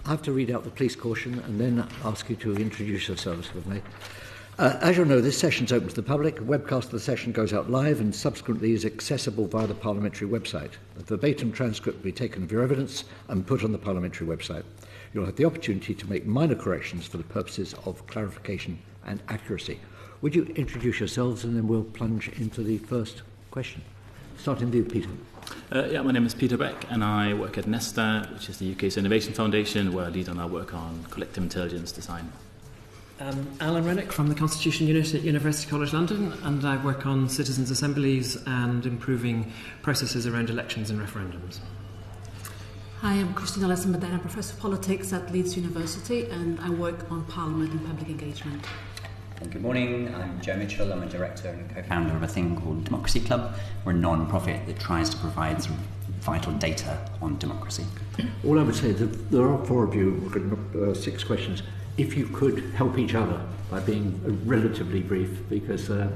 I have to read out the police caution and then ask you to introduce yourselves with me. As you'll know, this session is open to the public. A webcast of the session goes out live and subsequently is accessible via the parliamentary website. A verbatim transcript will be taken of your evidence and put on the parliamentary website. You'll have the opportunity to make minor corrections for the purposes of clarification and accuracy. Would you introduce yourselves and then we'll plunge into the first question? Starting with you, Peter. My name is Peter Baeck and I work at Nesta, which is the UK's Innovation Foundation, where I lead on our work on collective intelligence design. Alan Renwick from the Constitution Unit at University College London, and I work on citizens' assemblies and improving processes around elections and referendums. Hi, I'm Cristina, Leston-Bandeira, Professor of Politics at Leeds University, and I work on Parliament and public engagement. Good morning, I'm Joe Mitchell. I'm a director and co-founder of a thing called Democracy Club. We're a non-profit that tries to provide sort of vital data on democracy. All I would say is that there are four of you, we've got 6 questions. If you could help each other by being relatively brief, because I'm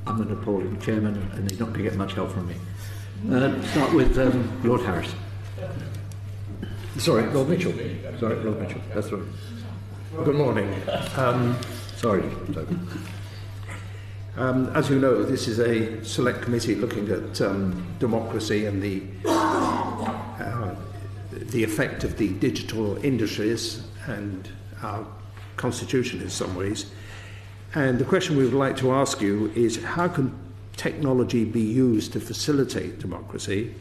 an appalling chairman and he's not going to get much help from me. Start with Lord Harris. Sorry, Lord Mitchell. That's right. Good morning. Sorry. As you know, this is a select committee looking at democracy and the effect of the digital industries and our constitution in some ways. And the question we would like to ask you is, how can technology be used to facilitate democracy?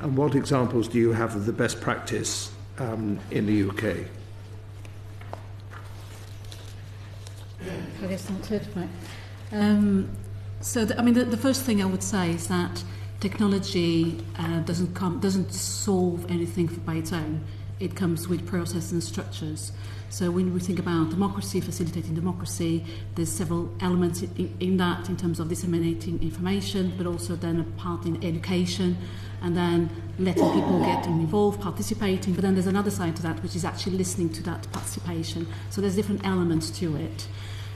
And what examples do you have of the best practice in the UK? I guess that's it, right. The first thing I would say is that technology doesn't solve anything by its own. It comes with processes and structures. So when we think about democracy, facilitating democracy, there's several elements in that in terms of disseminating information, but also then a part in education, and then letting people get involved, participating. But then there's another side to that, which is actually listening to that participation. So there's different elements to it.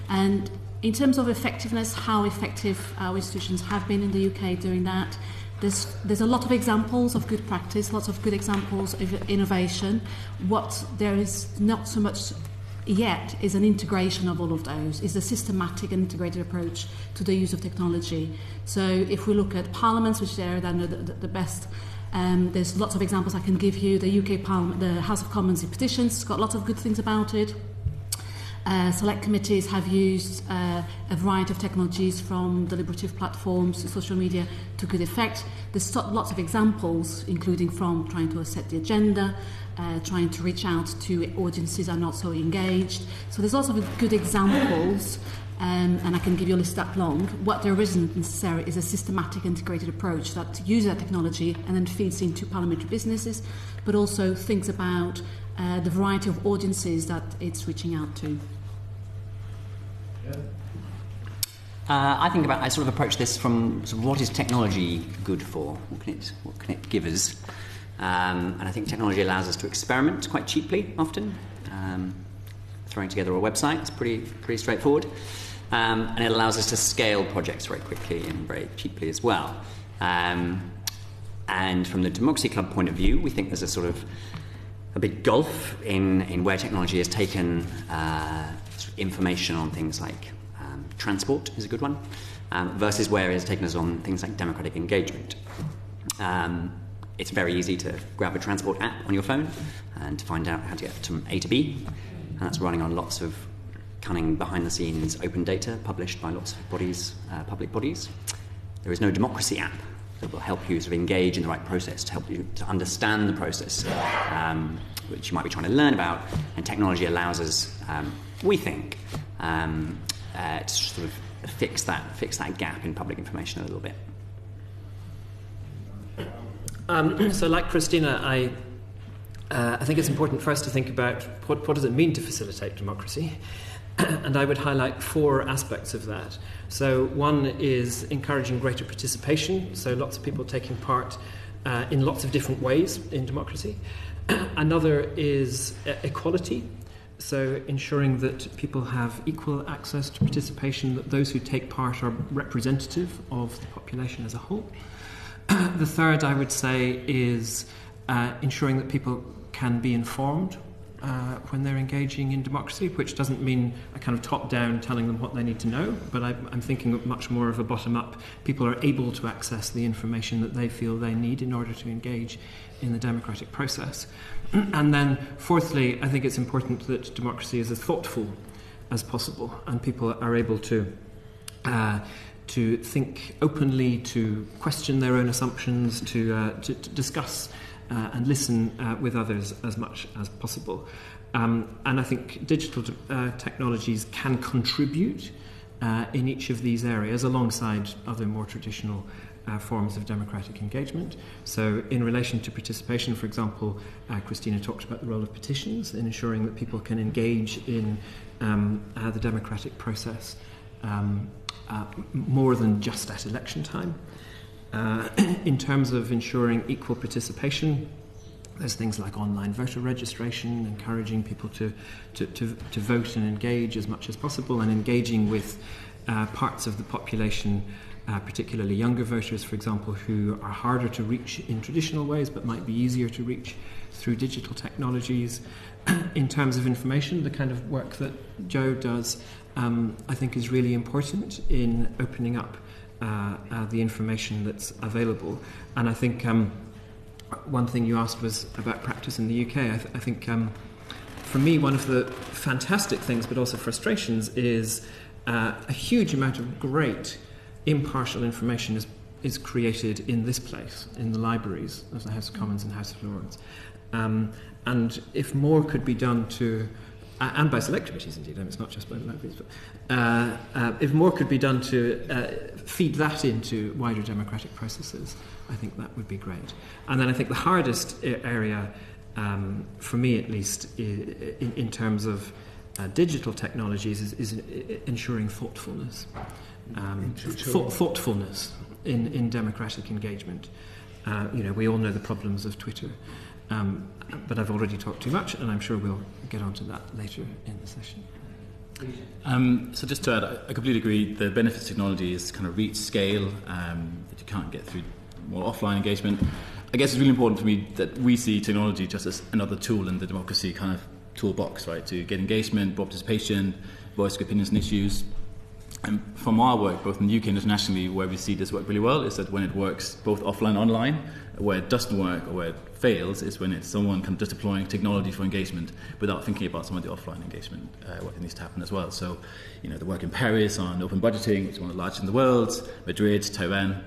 And in terms of effectiveness, how effective our institutions have been in the UK doing that, there's a lot of examples of good practice, lots of good examples of innovation. What there is not so much yet is an integration of all of those, is a systematic and integrated approach to the use of technology. So if we look at parliaments, which are the best, there's lots of examples I can give you. The UK Parliament, the House of Commons in petitions, has got lots of good things about it. Select committees have used a variety of technologies, from deliberative platforms to social media, to good effect. There's lots of examples, including from trying to set the agenda, trying to reach out to audiences that are not so engaged. So there's lots of good examples, and I can give you a list that long. What there isn't necessarily is a systematic integrated approach that uses that technology and then feeds into parliamentary businesses, but also thinks about the variety of audiences that it's reaching out to. I sort of approach this from sort of what is technology good for? What can it give us? And I think technology allows us to experiment quite cheaply often. Throwing together a website is pretty straightforward. And it allows us to scale projects very quickly and very cheaply as well. And from the Democracy Club point of view, we think there's a big gulf in where technology has taken sort of information on things like transport is a good one, versus where it has taken us on things like democratic engagement. It's very easy to grab a transport app on your phone and to find out how to get from A to B, and that's running on lots of cunning behind-the-scenes open data published by lots of bodies, public bodies. There is no democracy app that will help you sort of engage in the right process, to help you to understand the process, which you might be trying to learn about. And technology allows us, we think, to sort of fix that gap in public information a little bit. So, like Cristina, I think it's important for us to think about what does it mean to facilitate democracy. And I would highlight 4 aspects of that. So one is encouraging greater participation, so lots of people taking part in lots of different ways in democracy. Another is equality, so ensuring that people have equal access to participation, that those who take part are representative of the population as a whole. The third, I would say, is ensuring that people can be informed when they're engaging in democracy, which doesn't mean a kind of top-down telling them what they need to know, but I'm thinking much more of a bottom-up. People are able to access the information that they feel they need in order to engage in the democratic process. And then, fourthly, I think it's important that democracy is as thoughtful as possible, and people are able to think openly, to question their own assumptions, to discuss and listen with others as much as possible. And I think digital technologies can contribute in each of these areas alongside other more traditional forms of democratic engagement. So in relation to participation, for example, Cristina talked about the role of petitions in ensuring that people can engage in the democratic process more than just at election time. In terms of ensuring equal participation, there's things like online voter registration, encouraging people to vote and engage as much as possible, and engaging with parts of the population, particularly younger voters, for example, who are harder to reach in traditional ways but might be easier to reach through digital technologies. In terms of information, the kind of work that Joe does, I think is really important in opening up the information that's available. And I think one thing you asked was about practice in the UK. I think for me, one of the fantastic things, but also frustrations, is a huge amount of great impartial information is created in this place, in the libraries of the House of Commons and House of Lords. And if more could be done to, and by select committees indeed, it's not just by the libraries, but if more could be done to feed that into wider democratic processes, I think that would be great. And then I think the hardest area, for me at least, in terms of digital technologies is ensuring thoughtfulness. Thoughtfulness in democratic engagement. We all know the problems of Twitter, but I've already talked too much, and I'm sure we'll get onto that later in the session. So just to add, I completely agree. The benefits of technology is kind of reach, scale, that you can't get through more offline engagement. I guess it's really important for me that we see technology just as another tool in the democracy kind of toolbox, right, to get engagement, broad participation, voice opinions and issues. And from our work, both in the UK and internationally, where we see this work really well is that when it works both offline and online, where it doesn't work or where it fails is when it's someone kind of just deploying technology for engagement without thinking about some of the offline engagement, what needs to happen as well. So, the work in Paris on open budgeting, which is one of the largest in the world, Madrid, Taiwan,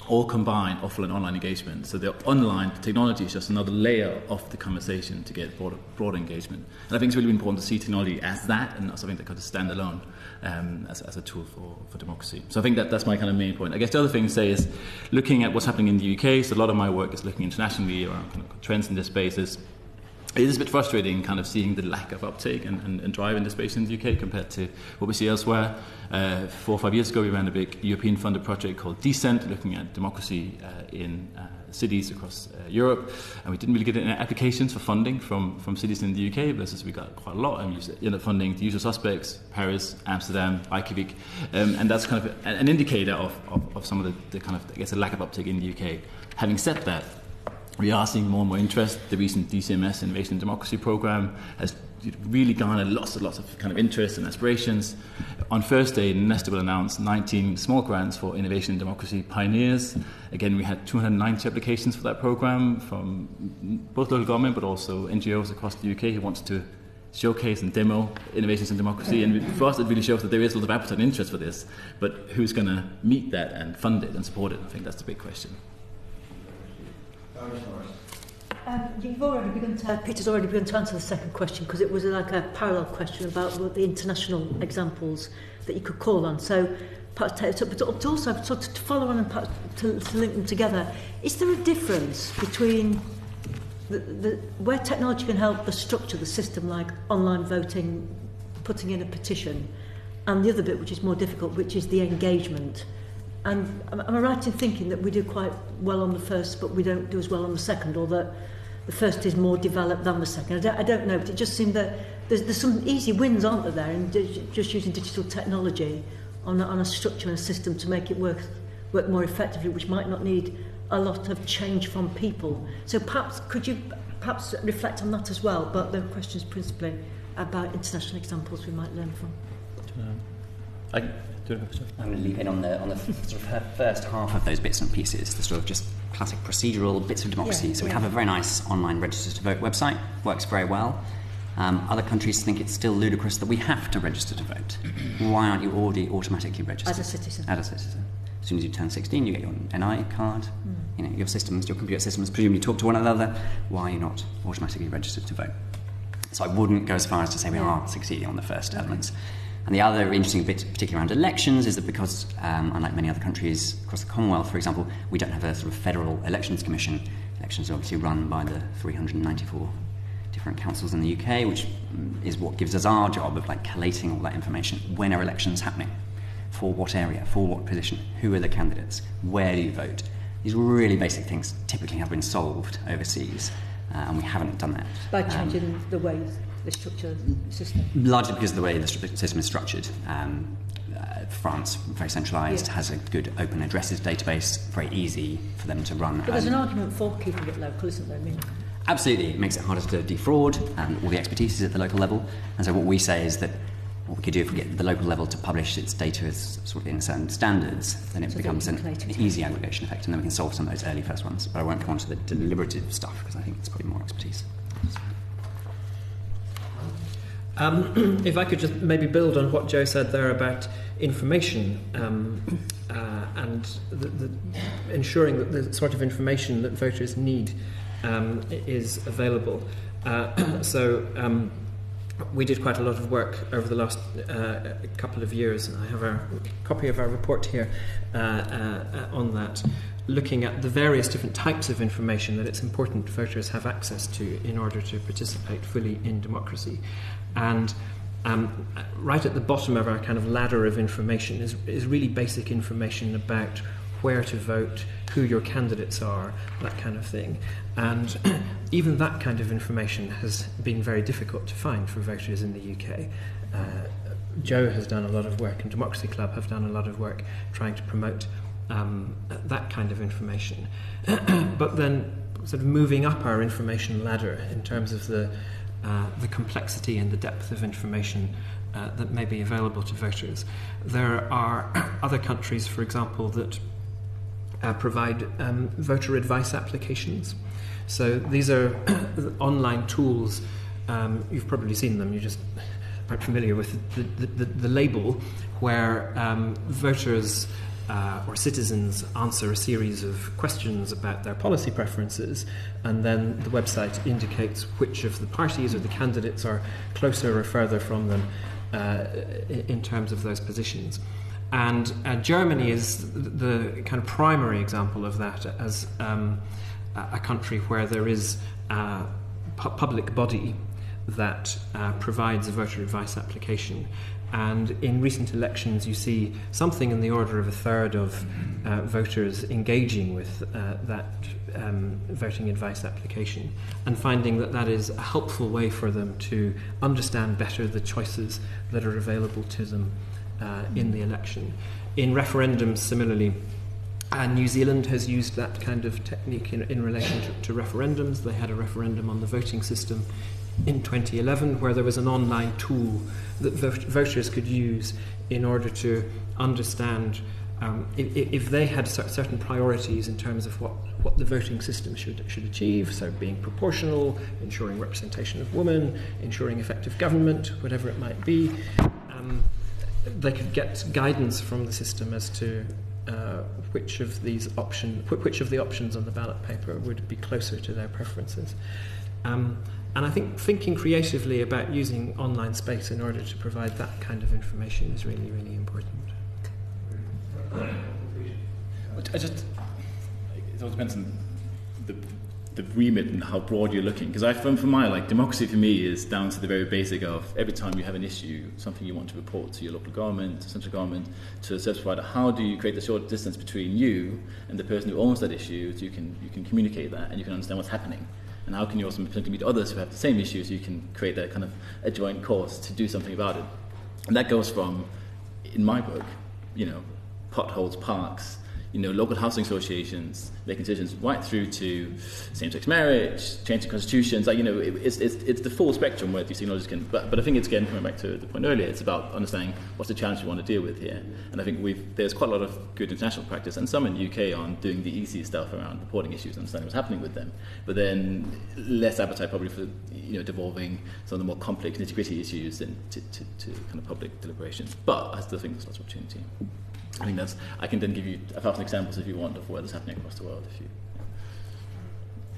all combine offline and online engagement. So the online technology is just another layer of the conversation to get broader engagement. And I think it's really important to see technology as that and not something that can just stand alone as a tool for democracy. So I think that's my kind of main point. I guess the other thing to say is looking at what's happening in the UK. So a lot of my work is looking internationally around kind of trends in this space. It is a bit frustrating kind of seeing the lack of uptake and drive in this space in the UK compared to what we see elsewhere. 4 or 5 years ago, we ran a big European-funded project called Decent, looking at democracy in cities across Europe, and we didn't really get any applications for funding from cities in the UK, versus we got quite a lot, and we ended up funding the usual suspects, Paris, Amsterdam, Reykjavik, and that's kind of an indicator of some of the kind of, I guess, a lack of uptake in the UK. Having said that, we are seeing more and more interest. The recent DCMS Innovation and Democracy Programme has really garnered lots of kind of interest and aspirations. On Thursday, Nesta will announce 19 small grants for innovation and democracy pioneers. Again, we had 290 applications for that programme from both local government but also NGOs across the UK who wants to showcase and demo innovations in democracy. And for us, it really shows that there is a lot of appetite and interest for this. But who's going to meet that and fund it and support it? I think that's the big question. Peter's already begun to answer the second question, because it was like a parallel question about the international examples that you could call on. So, perhaps but also to follow on and perhaps to link them together, is there a difference between where technology can help the structure, the system, like online voting, putting in a petition, and the other bit which is more difficult, which is the engagement? And am I right in thinking that we do quite well on the first, but we don't do as well on the second, or that the first is more developed than the second? I don't know, but it just seemed that there's some easy wins, aren't there, in just using digital technology on a structure and a system to make it work more effectively, which might not need a lot of change from people. So perhaps could you perhaps reflect on that as well, but the question is principally about international examples we might learn from. I'm going to leap in on the sort of first half of those bits and pieces, the sort of just classic procedural bits of democracy. So we have a very nice online register to vote website, works very well. Other countries think it's still ludicrous that we have to register to vote. Why aren't you already automatically registered? As a citizen. As a citizen. As soon as you turn 16, you get your NI card. You know, your computer systems presumably talk to one another. Why are you not automatically registered to vote? So I wouldn't go as far as to say we are succeeding on the first elements. And the other interesting bit, particularly around elections, is that because, unlike many other countries across the Commonwealth, for example, we don't have a sort of federal elections commission. Elections are obviously run by the 394 different councils in the UK, which is what gives us our job of like collating all that information. When are elections happening? For what area? For what position? Who are the candidates? Where do you vote? These really basic things typically have been solved overseas, and we haven't done that. By changing the way the structure system? Largely because of the way the system is structured. France, very centralised, has a good open addresses database, very easy for them to run. But there's an argument for keeping it local, isn't there? I mean, absolutely, it makes it harder to defraud, all the expertise is at the local level. And so what we say is that what we could do if we get the local level to publish its data as sort of in certain standards, then it becomes an easy aggregation effect, and then we can solve some of those early first ones. But I won't come on to the deliberative stuff, because I think it's probably more expertise. If I could just maybe build on what Joe said there about information and the ensuring that the sort of information that voters need is available. We did quite a lot of work over the last couple of years, and I have a copy of our report here on that, looking at the various different types of information that it's important voters have access to in order to participate fully in democracy. And right at the bottom of our kind of ladder of information is really basic information about where to vote, who your candidates are, that kind of thing. And even that kind of information has been very difficult to find for voters in the UK. Joe has done a lot of work, and Democracy Club have done a lot of work trying to promote that kind of information. But then sort of moving up our information ladder in terms of the complexity and the depth of information that may be available to voters. There are other countries, for example, that provide voter advice applications. So these are online tools. You've probably seen them. You just aren't familiar with the label, where voters or citizens answer a series of questions about their policy preferences, and then the website indicates which of the parties or the candidates are closer or further from them in terms of those positions. And Germany is the kind of primary example of that as a country where there is a public body that provides a voter advice application. And in recent elections, you see something in the order of a third of voters engaging with that voting advice application, and finding that that is a helpful way for them to understand better the choices that are available to them in the election. In referendums, similarly, New Zealand has used that kind of technique in relation to referendums. They had a referendum on the voting system in 2011, where there was an online tool that voters could use in order to understand if they had certain priorities in terms of what the voting system should achieve, so being proportional, ensuring representation of women, ensuring effective government, whatever it might be. They could get guidance from the system as to which of the options on the ballot paper would be closer to their preferences. And I think thinking creatively about using online space in order to provide that kind of information is really, really important. It all depends on the remit and how broad you're looking. Because from my democracy for me is down to the very basic of every time you have an issue, something you want to report to your local government, to central government, to a service provider. How do you create the short distance between you and the person who owns that issue, so you can communicate that and you can understand what's happening? And how can you also potentially meet others who have the same issues, so you can create a kind of a joint cause to do something about it? And that goes from, in my book, potholes, parks, local housing associations making decisions right through to same-sex marriage, changing constitutions. It's the full spectrum where these technologies can. But I think it's, again, coming back to the point earlier, it's about understanding what's the challenge we want to deal with here. And I think there's quite a lot of good international practice, and some in the UK on doing the easy stuff around reporting issues and understanding what's happening with them. But then less appetite probably for devolving some of the more complex nitty-gritty issues into kind of public deliberations. But I still think there's lots of opportunity. I think I can then give you 1,000 examples if you want of where that's happening across the world.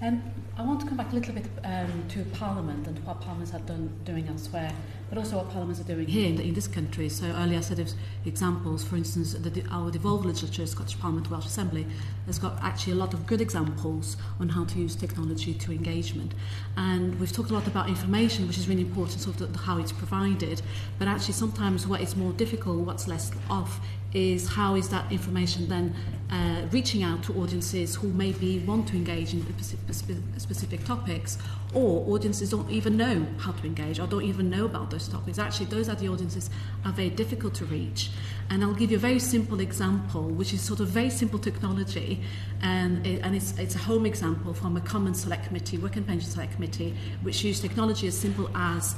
I want to come back a little bit to Parliament and what Parliaments are doing elsewhere, but also what Parliaments are doing here in this country. So earlier I said of examples, for instance, our devolved legislature, Scottish Parliament, Welsh Assembly, has got actually a lot of good examples on how to use technology to engagement. And we've talked a lot about information, which is really important, sort of how it's provided, but actually sometimes what is more difficult, what's less of, is how is that information then reaching out to audiences who maybe want to engage in specific topics, or audiences don't even know how to engage or don't even know about those topics. Actually, those are the audiences are very difficult to reach. And I'll give you a very simple example, which is sort of very simple technology, and it's a home example from a common select committee, work and pension select committee, which used technology as simple as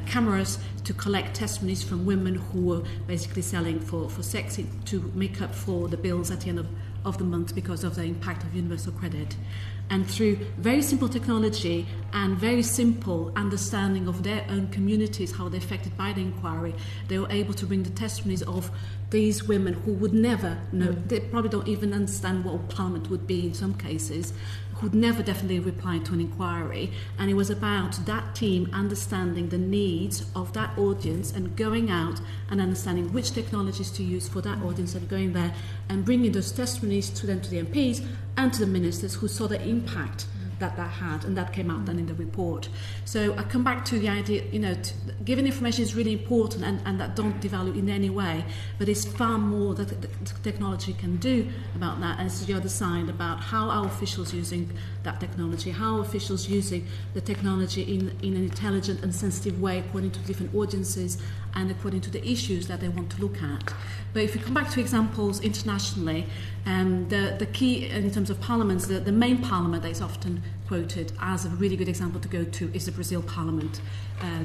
cameras to collect testimonies from women who were basically selling for sex to make up for the bills at the end of the month because of the impact of universal credit. And through very simple technology and very simple understanding of their own communities, how they're affected by the inquiry, they were able to bring the testimonies of these women who would never know, they probably don't even understand what Parliament would be in some cases, who'd never definitely replied to an inquiry. And it was about that team understanding the needs of that audience and going out and understanding which technologies to use for that audience and going there and bringing those testimonies to them, to the MPs and to the ministers who saw the impact that had, and that came out then in the report. So I come back to the idea, giving information is really important, and that don't devalue in any way, but it's far more that the technology can do about that, and it's the other side about how are officials using that technology, how are officials using the technology in an intelligent and sensitive way according to different audiences and according to the issues that they want to look at. But if you come back to examples internationally, the key in terms of parliaments, the main parliament that is often quoted as a really good example to go to is the Brazil Parliament,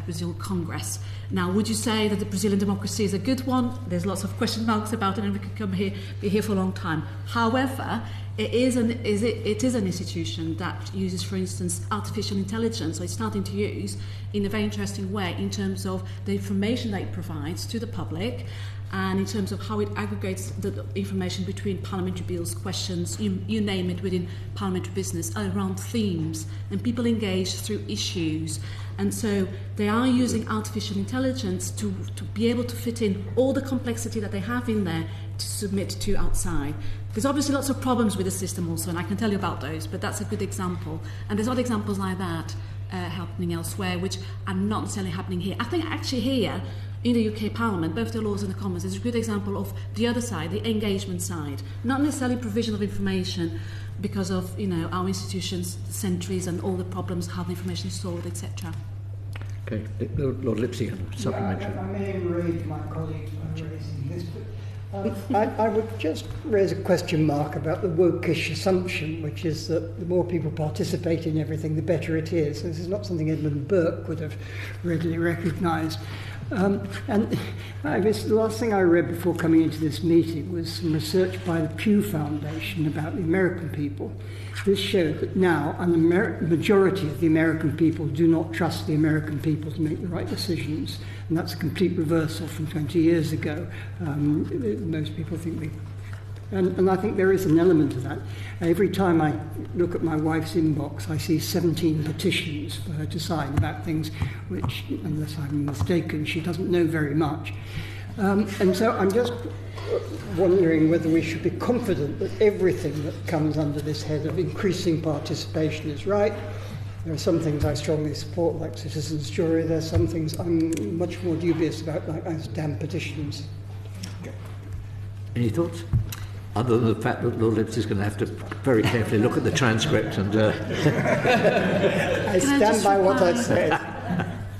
Brazil Congress. Now, would you say that the Brazilian democracy is a good one? There's lots of question marks about it, and we could be here for a long time. However, it is an institution that uses, for instance, artificial intelligence, so it's starting to use in a very interesting way in terms of the information that it provides to the public, and in terms of how it aggregates the information between parliamentary bills, questions, you name it, within parliamentary business, around themes, and people engage through issues. And so they are using artificial intelligence to be able to fit in all the complexity that they have in there to submit to outside. There's obviously lots of problems with the system also, and I can tell you about those, but that's a good example. And there's other examples like that happening elsewhere, which are not necessarily happening here. I think actually here, in the UK Parliament, both the Lords and the Commons, is a good example of the other side, the engagement side. Not necessarily provision of information because of our institutions, centuries, and all the problems, how the information is stored, etc. Okay, Lord Lipsey, supplementary. I may enrage my colleagues by raising this, but I would just raise a question mark about the wokish assumption, which is that the more people participate in everything, the better it is. This is not something Edmund Burke would have readily recognised. And I guess the last thing I read before coming into this meeting was some research by the Pew Foundation about the American people. This showed that now a majority of the American people do not trust the American people to make the right decisions. And that's a complete reversal from 20 years ago. Most people think and I think there is an element of that. Every time I look at my wife's inbox, I see 17 petitions for her to sign about things which, unless I'm mistaken, she doesn't know very much. And so I'm just wondering whether we should be confident that everything that comes under this head of increasing participation is right. There are some things I strongly support, like citizens' jury. There are some things I'm much more dubious about, like those damn petitions. Any thoughts? Other than the fact that Lord Lipsey is going to have to very carefully look at the transcript and... I stand by what I said.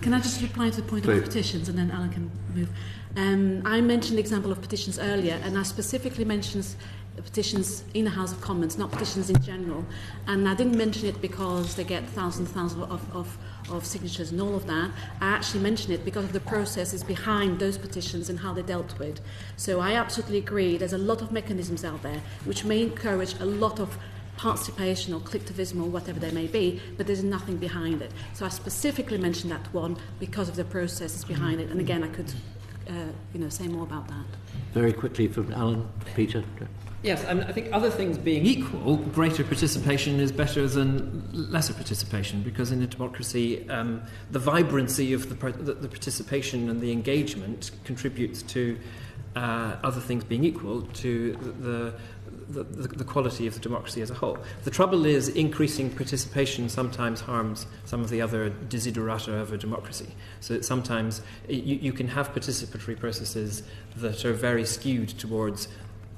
Can I just reply to the point about petitions, and then Alan can move? I mentioned the example of petitions earlier, and I specifically mentioned petitions in the House of Commons, not petitions in general. And I didn't mention it because they get thousands of signatures and all of that. I actually mentioned it because of the processes behind those petitions and how they're dealt with. So I absolutely agree, there's a lot of mechanisms out there which may encourage a lot of participation or clicktivism or whatever there may be, but there's nothing behind it. So I specifically mentioned that one because of the processes behind it. And again, I could say more about that. Very quickly from Alan, Peter. Yes, and I think other things being equal, greater participation is better than lesser participation, because in a democracy, the vibrancy of the participation and the engagement contributes to other things being equal to the quality of the democracy as a whole. The trouble is increasing participation sometimes harms some of the other desiderata of a democracy. So that sometimes you can have participatory processes that are very skewed towards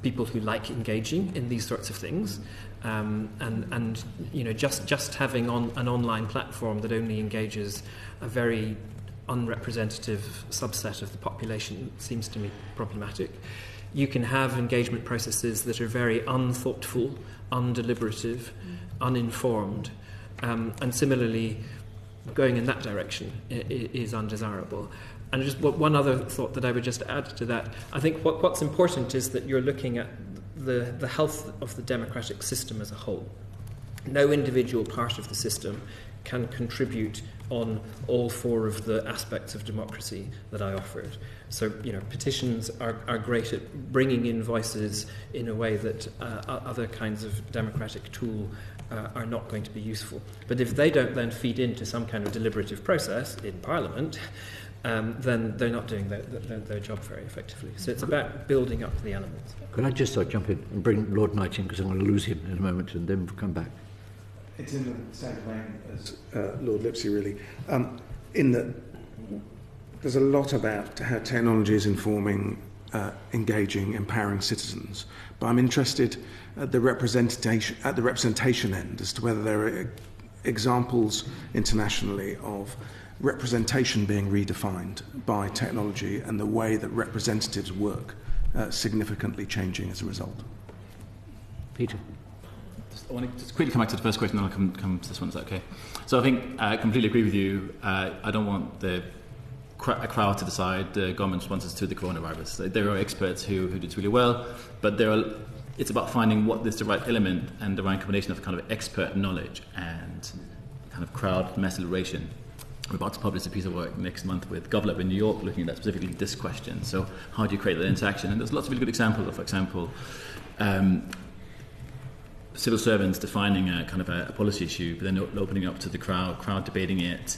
people who like engaging in these sorts of things, and just having an online platform that only engages a very unrepresentative subset of the population seems to me problematic. You can have engagement processes that are very unthoughtful, undeliberative, uninformed, and similarly going in that direction is undesirable. And just one other thought that I would just add to that, I think what's important is that you're looking at the health of the democratic system as a whole. No individual part of the system can contribute on all four of the aspects of democracy that I offered. So, petitions are great at bringing in voices in a way that other kinds of democratic tool are not going to be useful. But if they don't then feed into some kind of deliberative process in Parliament, then they're not doing their job very effectively. So it's about building up the elements. Could I just jump in and bring Lord Knight in, because I'm going to lose him in a moment, and then we'll come back. It's in the same vein as Lord Lipsey, really, in that there's a lot about how technology is informing, engaging, empowering citizens. But I'm interested at the representation end as to whether there are examples internationally of representation being redefined by technology and the way that representatives work significantly changing as a result. Peter. I want to just quickly come back to the first question, then I'll come to this one. Is that okay? So I think I completely agree with you. I don't want a crowd to decide the government responses to the coronavirus. There are experts who do it really well, but it's about finding what is the right element and the right combination of kind of expert knowledge and kind of crowd mass deliberation. We're about to publish a piece of work next month with GovLab in New York looking at specifically this question. So how do you create that interaction? And there's lots of really good examples of, for example, civil servants defining a kind of a policy issue, but then opening it up to the crowd debating it,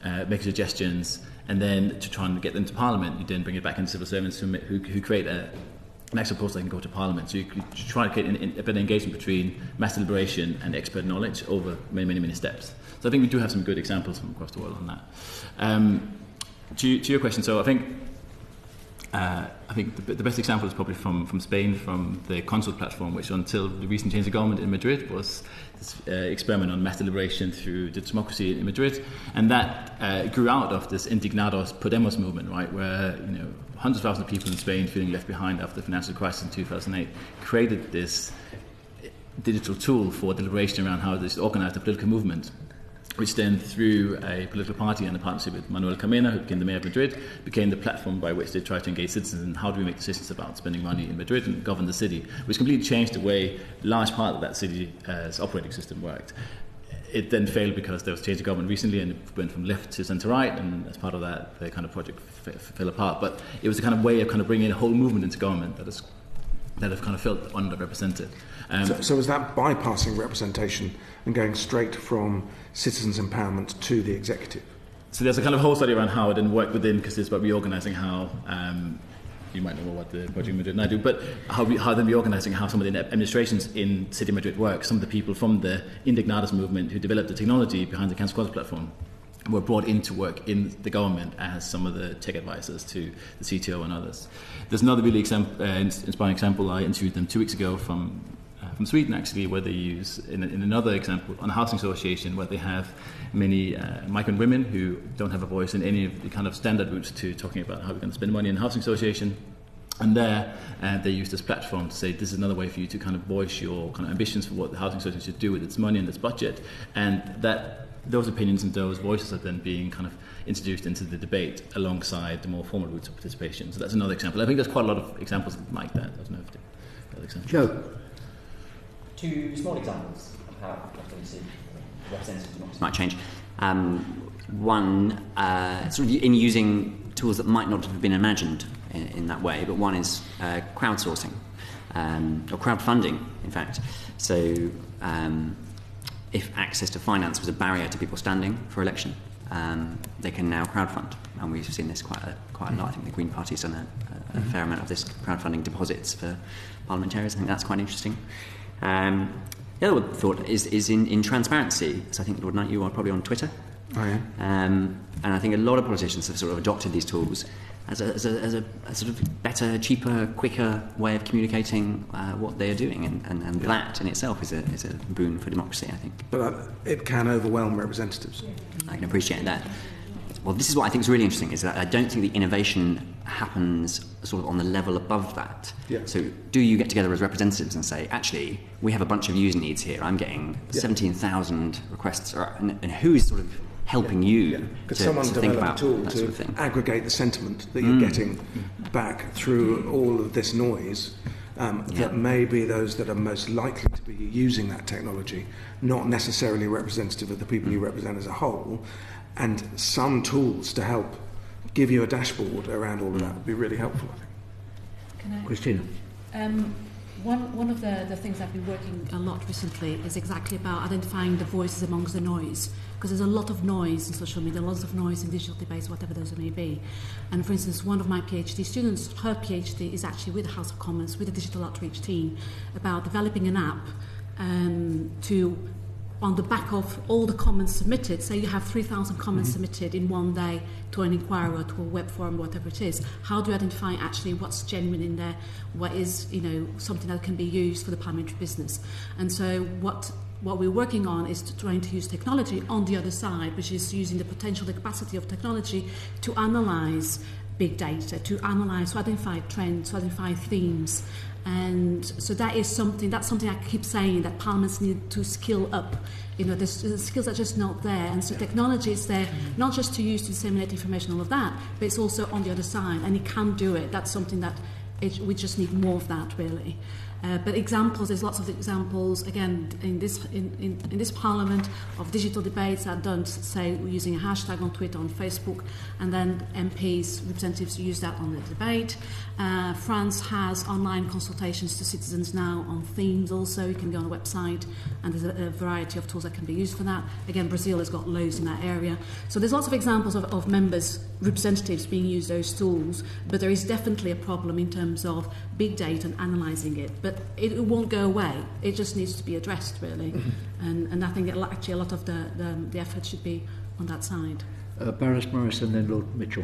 making suggestions, and then to try and get them to Parliament, you then bring it back into civil servants who create an actual post that can go to Parliament. So you try to create a better engagement between mass deliberation and expert knowledge over many steps. So I think we do have some good examples from across the world on that. To your question, so I think the best example is probably from Spain, from the Consult platform, which until the recent change of government in Madrid was this experiment on mass deliberation through the democracy in Madrid, and that grew out of this Indignados Podemos movement, right, where hundreds of thousands of people in Spain feeling left behind after the financial crisis in 2008 created this digital tool for deliberation around how to organise the political movement, which then, through a political party and a partnership with Manuel Carmena, who became the mayor of Madrid, became the platform by which they tried to engage citizens in how do we make decisions about spending money in Madrid and govern the city, which completely changed the way large part of that city's operating system worked. It then failed because there was change of government recently and it went from left to centre right, and as part of that, the kind of project fell apart. But it was a kind of way of kind of bringing a whole movement into government that have kind of felt underrepresented. So was that bypassing representation and going straight from citizens' empowerment to the executive? So there's a kind of whole study around how it didn't work within, because it's about reorganising how, you might know more what the project in Madrid than I do, but how then reorganising how some of the administrations in City of Madrid work. Some of the people from the Indignados movement who developed the technology behind the Cancel Culture platform were brought in to work in the government as some of the tech advisors to the CTO and others. There's another really inspiring example. I interviewed them 2 weeks ago from from Sweden actually, where they use, in another example, on a housing association where they have many migrant women who don't have a voice in any of the kind of standard routes to talking about how we're going to spend money in a housing association. And there, they use this platform to say this is another way for you to kind of voice your kind of ambitions for what the housing association should do with its money and its budget. And that those opinions and those voices are then being kind of introduced into the debate alongside the more formal routes of participation. So that's another example. I think there's quite a lot of examples like that. I don't know if the other examples. Joe. Two small examples of how democracy, representative democracy might change. One, sort of in using tools that might not have been imagined in that way, but one is crowdsourcing, or crowdfunding, in fact. So if access to finance was a barrier to people standing for election, they can now crowdfund. And we've seen this quite a lot. I think the Green Party's done a fair amount of this crowdfunding deposits for parliamentarians. I think that's quite interesting. The other thought is in transparency. So I think, Lord Knight, you are probably on Twitter. Oh, yeah. And I think a lot of politicians have sort of adopted these tools as a sort of better, cheaper, quicker way of communicating what they are doing, and that in itself is a boon for democracy, I think. But it can overwhelm representatives. I can appreciate that. Well, this is what I think is really interesting, is that I don't think the innovation happens sort of on the level above that. Yeah. So do you get together as representatives and say, actually, we have a bunch of user needs here, I'm getting 17,000 requests, and who is sort of helping you to think about a tool that to sort of thing. aggregate the sentiment that you're getting back through all of this noise, that may be those that are most likely to be using that technology, not necessarily representative of the people you represent as a whole, and some tools to help give you a dashboard around all of that would be really helpful, I think. Can I? Cristina. One of the things I've been working a lot recently is exactly about identifying the voices amongst the noise, because there's a lot of noise in social media, lots of noise in digital debates, whatever those may be. And for instance, one of my PhD students, her PhD is actually with the House of Commons, with the digital outreach team, about developing an app to, on the back of all the comments submitted, say you have 3,000 comments submitted in one day to an inquiry or to a web forum, whatever it is, how do you identify actually what's genuine in there, what is, something that can be used for the parliamentary business? And so what we're working on is trying to use technology on the other side, which is using the potential, the capacity of technology to analyse big data, to identify trends, to identify themes. And so that's something I keep saying, that parliaments need to skill up. The skills are just not there. And so technology is there not just to use to disseminate information, all of that, but it's also on the other side, and it can do it. That's something that we just need more of that, really. But examples, there's lots of examples, again, in this Parliament, of digital debates that are done, say, using a hashtag on Twitter, on Facebook, and then MPs, representatives, use that on the debate. France has online consultations to citizens now on themes also. You can go on a website, and there's a variety of tools that can be used for that. Again, Brazil has got loads in that area. So there's lots of examples of members, representatives being used those tools, but there is definitely a problem in terms of big data and analysing it. But it won't go away. It just needs to be addressed, really. And I think that actually a lot of the effort should be on that side. Baroness Morris and then Lord Mitchell.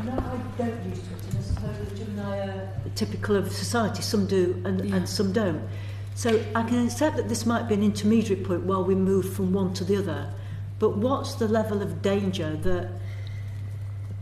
No, I don't use Twitter. I suppose Jim and I are typical of society. Some do and some don't. So I can accept that this might be an intermediary point while we move from one to the other. But what's the level of danger that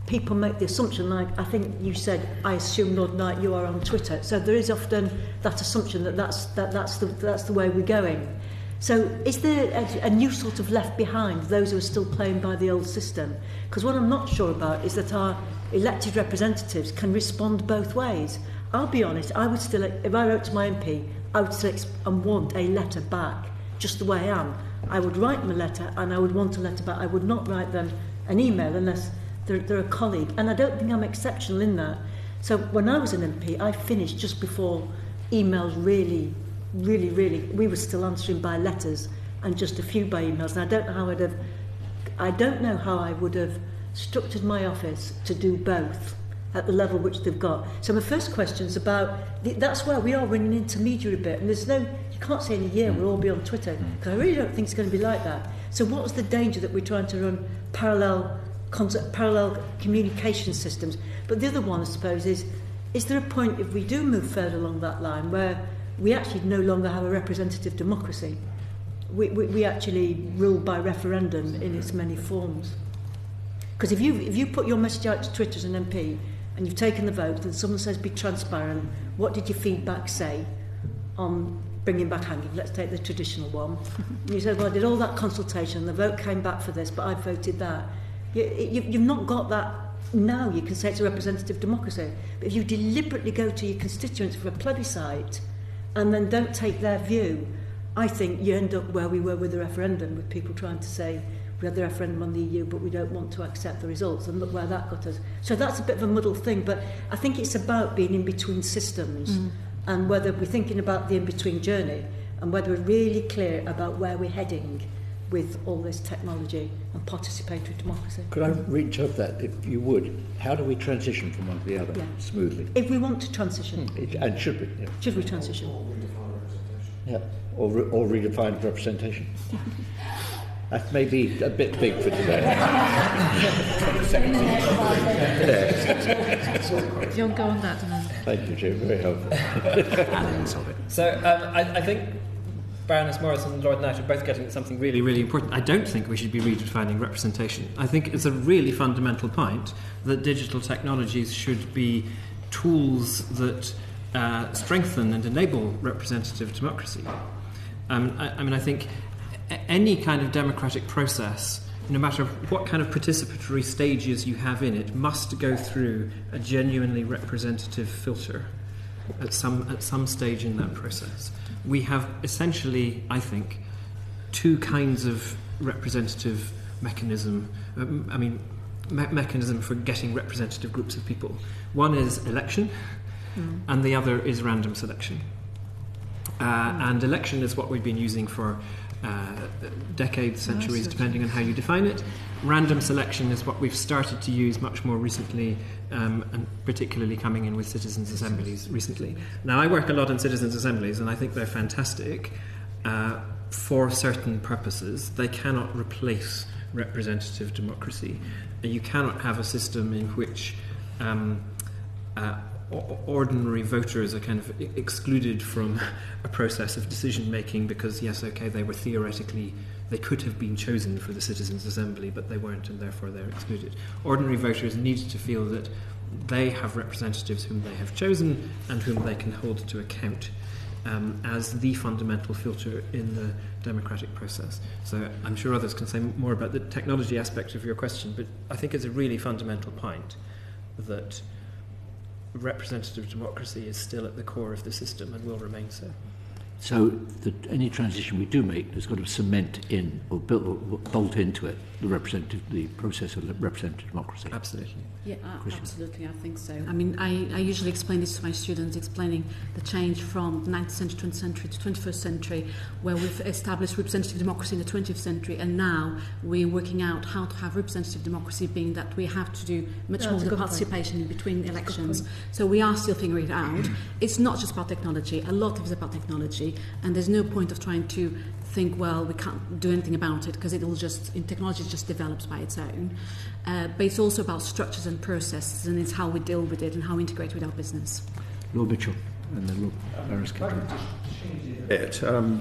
people make the assumption, like I think you said, I assume, Lord Knight, you are on Twitter. So there is often that assumption that that's the way we're going. So is there a new sort of left behind, those who are still playing by the old system? Because what I'm not sure about is that our elected representatives can respond both ways. I'll be honest, I would still, if I wrote to my MP, I would still want a letter back, just the way I am. I would write them a letter and I would want a letter back. I would not write them an email unless they're a colleague. And I don't think I'm exceptional in that. So when I was an MP, I finished just before emails really, we were still answering by letters and just a few by emails. And I don't know how I would have structured my office to do both at the level which they've got. So my first question is about, that's where we are, we're in an intermediary bit, and you can't say in a year we'll all be on Twitter, because I really don't think it's going to be like that. So what's the danger that we're trying to run parallel communication systems? But the other one, I suppose, is there a point, if we do move further along that line, where we actually no longer have a representative democracy. We actually rule by referendum in its many forms. Because if you put your message out to Twitter as an MP and you've taken the vote and someone says be transparent, what did your feedback say on bringing back hanging? Let's take the traditional one. And you said, well, I did all that consultation and the vote came back for this, but I voted that. You've not got that now. You can say it's a representative democracy. But if you deliberately go to your constituents for a plebiscite and then don't take their view, I think you end up where we were with the referendum, with people trying to say, we had the referendum on the EU, but we don't want to accept the results, and look where that got us. So that's a bit of a muddled thing, but I think it's about being in between systems and whether we're thinking about the in-between journey and whether we're really clear about where we're heading with all this technology and participatory democracy. Could I reinterpret that, if you would? How do we transition from one to the other smoothly? If we want to transition. And should we? Yeah. Should we transition? Yeah, or redefined representation. That may be a bit big for today. You'll go on that. Thank you, Jim. Very helpful. So I think Baroness Morris and Lord Knight are both getting at something really, really important. I don't think we should be redefining representation. I think it's a really fundamental point that digital technologies should be tools that strengthen and enable representative democracy. I think any kind of democratic process, no matter what kind of participatory stages you have in it, must go through a genuinely representative filter at some stage in that process. We have essentially, I think, two kinds of representative mechanism for getting representative groups of people. One is election, and the other is random selection. And election is what we've been using for decades, centuries, depending on how you define it. Random selection is what we've started to use much more recently, and particularly coming in with citizens' assemblies recently. Now, I work a lot in citizens' assemblies, and I think they're fantastic for certain purposes. They cannot replace representative democracy. You cannot have a system in which ordinary voters are kind of excluded from a process of decision making because, yes, okay, they could have been chosen for the Citizens' Assembly, but they weren't, and therefore they're excluded. Ordinary voters need to feel that they have representatives whom they have chosen and whom they can hold to account as the fundamental filter in the democratic process. So I'm sure others can say more about the technology aspect of your question, but I think it's a really fundamental point that representative democracy is still at the core of the system and will remain so. So any transition we do make has got to cement in or bolt into it the process of representative democracy. Absolutely. Yeah, absolutely, I think so. I mean, I usually explain this to my students, explaining the change from the 19th century, 20th century to 21st century, where we've established representative democracy in the 20th century, and now we're working out how to have representative democracy, being that we have to do much more the participation in between elections. So we are still figuring it out. It's not just about technology. A lot of it is about technology, and there's no point of trying to think, well, we can't do anything about it because technology just develops by its own. But it's also about structures and processes, and it's how we deal with it and how we integrate with our business. Lord Mitchell, and then Lord Baroness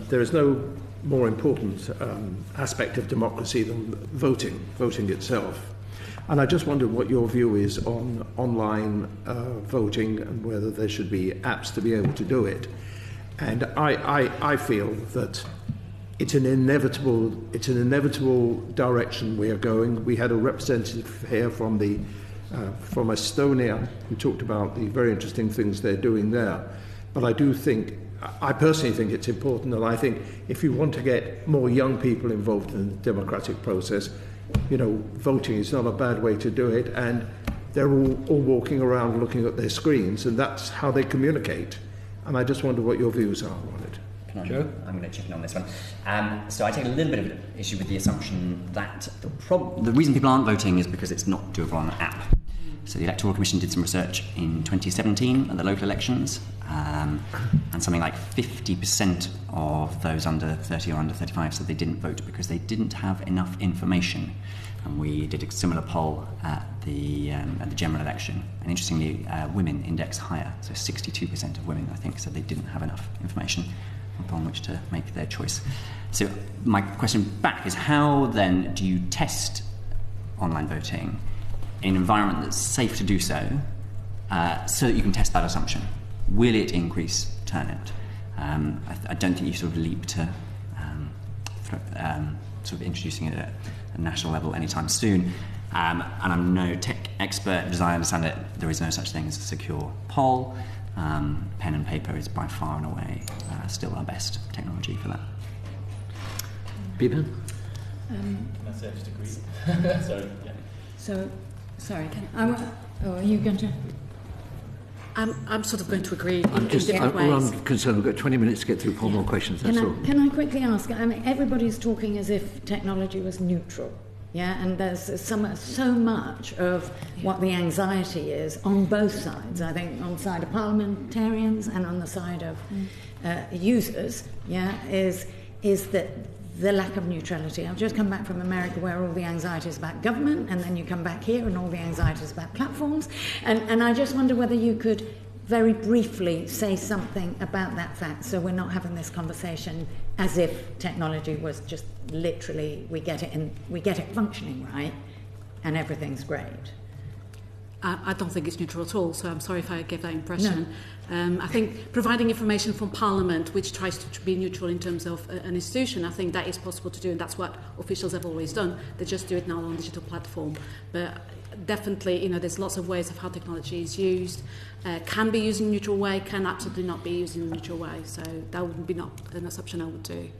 There is no more important aspect of democracy than voting itself. And I just wondered what your view is on online voting and whether there should be apps to be able to do it. And I feel that it's an inevitable direction we are going. We had a representative here from Estonia who talked about the very interesting things they're doing there. But I personally think it's important, and I think if you want to get more young people involved in the democratic process, voting is not a bad way to do it, and they're all walking around looking at their screens, and that's how they communicate. And I just wonder what your views are on it. Joe? I'm going to chip in on this one. So I take a little bit of an issue with the assumption that the reason people aren't voting is because it's not doable on an app. So the Electoral Commission did some research in 2017 at the local elections, and something like 50% of those under 30 or under 35 said they didn't vote because they didn't have enough information. And we did a similar poll at the general election, and interestingly, women index higher. So 62% of women, I think, said they didn't have enough information upon which to make their choice. So my question back is, how then do you test online voting in an environment that's safe to do so, so that you can test that assumption? Will it increase turnout? I don't think you sort of leap to sort of introducing it at a national level anytime soon. And I'm no tech expert, as I understand it, there is no such thing as a secure poll. Pen and paper is by far and away still our best technology for that. Peter? That's it, I just agree. So, yeah. So, sorry, are you going to? I'm sort of going to agree I'm in different ways. I'm concerned we've got 20 minutes to get through 4 more questions, that's all. Can I quickly ask, I mean, everybody's talking as if technology was neutral, yeah, and there's so much of what the anxiety is on both sides, I think, on the side of parliamentarians and on the side of users, yeah, is that the lack of neutrality. I've just come back from America where all the anxiety is about government, and then you come back here and all the anxiety is about platforms. And I just wonder whether you could very briefly say something about that fact, so we're not having this conversation as if technology was just literally we get it functioning right and everything's great. I don't think it's neutral at all, so I'm sorry if I gave that impression. No. I think providing information from Parliament, which tries to be neutral in terms of an institution, I think that is possible to do, and that's what officials have always done. They just do it now on a digital platform. But definitely, there's lots of ways of how technology is used. Can be used in a neutral way, can absolutely not be used in a neutral way. So that would be not an assumption I would do.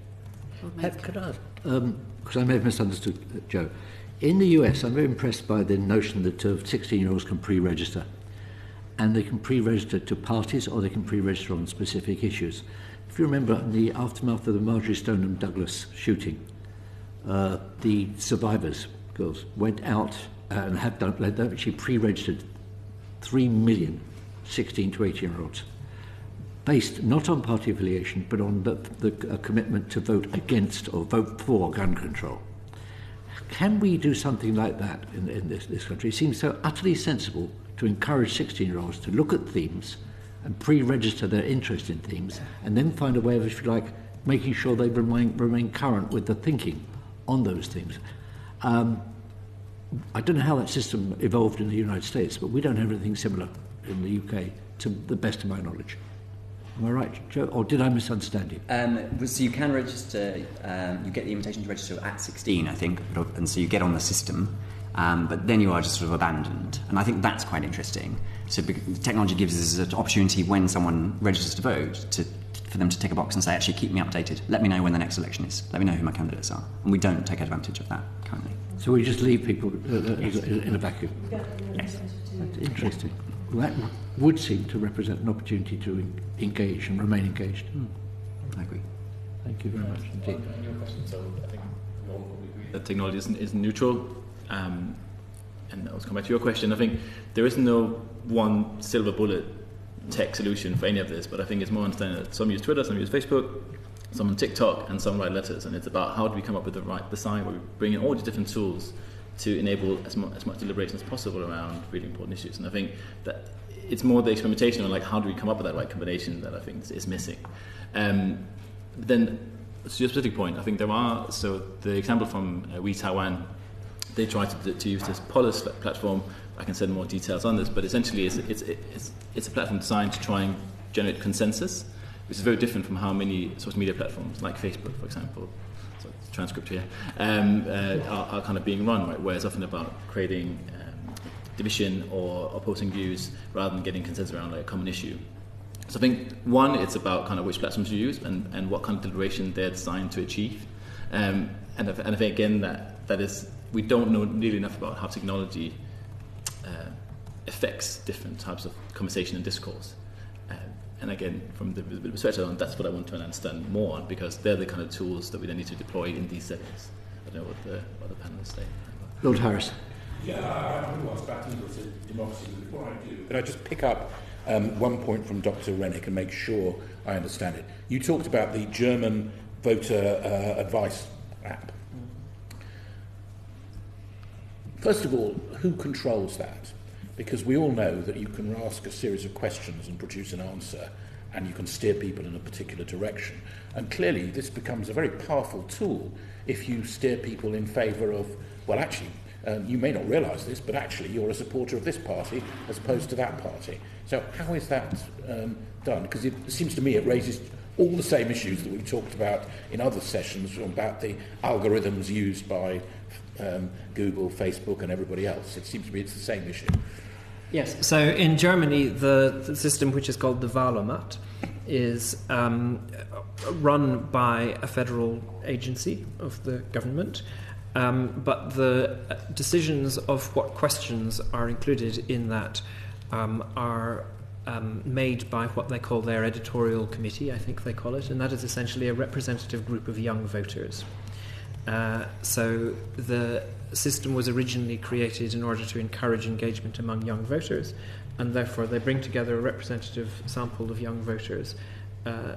Could I ask, because I may have misunderstood Joe. In the US, I'm very impressed by the notion that 16-year-olds can pre-register. And they can pre-register to parties or they can pre-register on specific issues. If you remember, in the aftermath of the Marjorie Stoneham Douglas shooting, the survivors, girls, went out and they've actually pre-registered 3 million 16 to 18-year-olds, based not on party affiliation, but on the commitment to vote against or vote for gun control. Can we do something like that in this country? It seems so utterly sensible to encourage 16-year-olds to look at themes and pre-register their interest in themes, and then find a way of, if you like, making sure they remain current with the thinking on those themes. I don't know how that system evolved in the United States, but we don't have anything similar in the UK, to the best of my knowledge. Am I right, Joe? Or did I misunderstand you? So you can register, you get the invitation to register at 16, I think, and so you get on the system, but then you are just sort of abandoned. And I think that's quite interesting. So technology gives us an opportunity when someone registers to vote for them to tick a box and say, actually, keep me updated. Let me know when the next election is. Let me know who my candidates are. And we don't take advantage of that currently. So we just leave people in a vacuum? Yes. That's interesting. Well, that would seem to represent an opportunity to engage and remain engaged. I agree. Thank you very much indeed. On your question, so I think we all probably agree that technology isn't neutral. And I'll come back to your question. I think there is no one silver bullet tech solution for any of this, but I think it's more understanding that some use Twitter, some use Facebook, some on TikTok, and some write letters. And it's about how do we come up with the right design where we bring in all these different tools to enable as much deliberation as possible around really important issues. And I think that it's more the experimentation on like how do we come up with that right combination that I think is missing. Then to your specific point, I think there are, so the example from We Taiwan, they tried to use this Polis platform. I can send more details on this, but essentially it's a platform designed to try and generate consensus, which is very different from how many social media platforms like Facebook, for example, so transcript here, are kind of being run, right? Where it's often about creating division or opposing views rather than getting consensus around like a common issue. So I think one, it's about kind of which platforms you use and what kind of deliberation they're designed to achieve. And I think again that is, we don't know really enough about how technology affects different types of conversation and discourse. And again, from the perspective on, that's what I want to understand more on, because they're the kind of tools that we then need to deploy in these settings. I don't know what the panelists say. Lord Harris. Yeah, I'm going to ask about deliberative democracy, but before I do, could I just pick up one point from Dr. Renwick and make sure I understand it? You talked about the German voter advice app. First of all, who controls that? Because we all know that you can ask a series of questions and produce an answer, and you can steer people in a particular direction. And clearly this becomes a very powerful tool if you steer people in favour of, well, actually, you may not realise this, but actually you're a supporter of this party as opposed to that party. So how is that done? Because it seems to me it raises all the same issues that we've talked about in other sessions about the algorithms used by Google, Facebook and everybody else. It seems to me it's the same issue. Yes, so in Germany the system which is called the Wahlomat is run by a federal agency of the government, but the decisions of what questions are included in that are made by what they call their editorial committee, I think they call it, and that is essentially a representative group of young voters. So the system was originally created in order to encourage engagement among young voters, and therefore they bring together a representative sample of young voters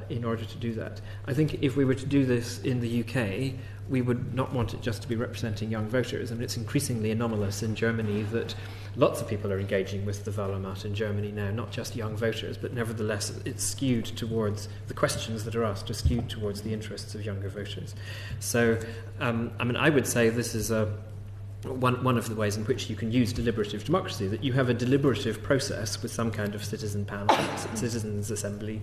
in order to do that. I think if we were to do this in the UK, we would not want it just to be representing young voters. I mean, it's increasingly anomalous in Germany that lots of people are engaging with the Wahlomat in Germany now, not just young voters, but nevertheless it's skewed towards, the questions that are asked are skewed towards the interests of younger voters. So, I mean, I would say this is one of the ways in which you can use deliberative democracy, that you have a deliberative process with some kind of citizen panel, citizens' assembly,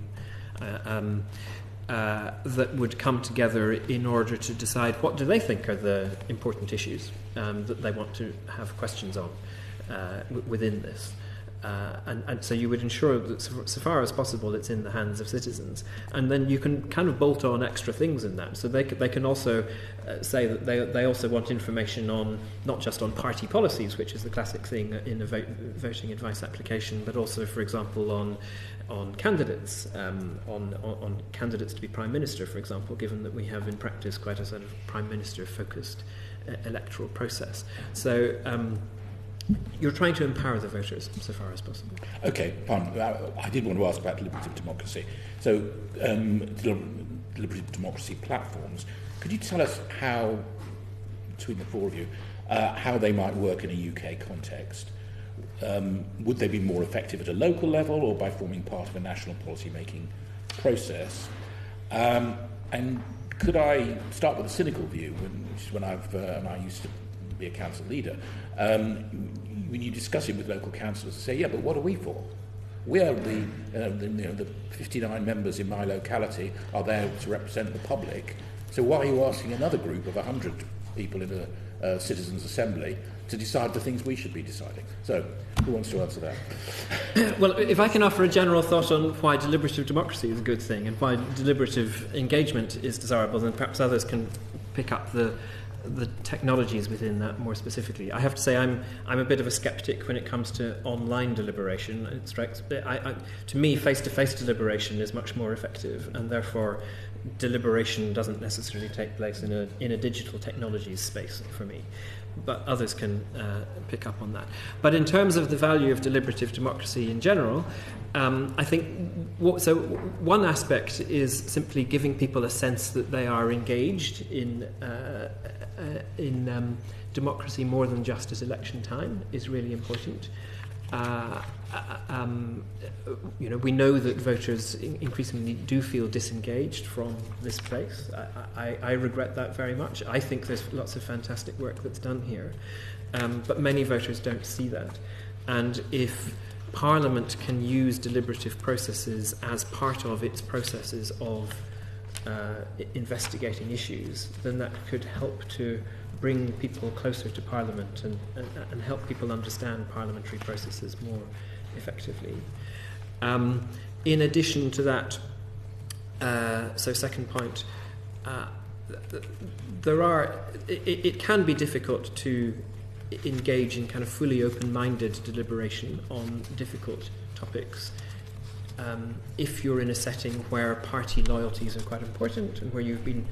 that would come together in order to decide what do they think are the important issues that they want to have questions on within this. And so you would ensure that so far as possible it's in the hands of citizens, and then you can kind of bolt on extra things in that. So they can also say that they also want information on, not just on party policies, which is the classic thing in a voting advice application, but also, for example, on candidates, on candidates to be Prime Minister, for example, given that we have in practice quite a sort of Prime Minister-focused electoral process. So you're trying to empower the voters so far as possible. Okay, fine. I did want to ask about deliberative democracy. So, deliberative democracy platforms, could you tell us how, between the four of you, how they might work in a UK context? Would they be more effective at a local level or by forming part of a national policy-making process? And could I start with a cynical view, which is when I used to be a council leader, when you discuss it with local councillors, say, yeah, but what are we for? We are the 59 members in my locality are there to represent the public. So why are you asking another group of 100 people in a citizens' assembly to decide the things we should be deciding? So who wants to answer that? Well, if I can offer a general thought on why deliberative democracy is a good thing and why deliberative engagement is desirable, then perhaps others can pick up the technologies within that more specifically. I have to say I'm a bit of a skeptic when it comes to online deliberation. It strikes to me face-to-face deliberation is much more effective, and therefore deliberation doesn't necessarily take place in a digital technologies space for me. But others can pick up on that. But in terms of the value of deliberative democracy in general, I think one aspect is simply giving people a sense that they are engaged in democracy more than just at election time is really important. We know that voters increasingly do feel disengaged from this place. I regret that very much. I think there's lots of fantastic work that's done here, but many voters don't see that. And if Parliament can use deliberative processes as part of its processes of investigating issues, then that could help to bring people closer to Parliament and help people understand parliamentary processes more effectively. In addition to that, second point, it can be difficult to engage in kind of fully open-minded deliberation on difficult topics if you're in a setting where party loyalties are quite important and where you've been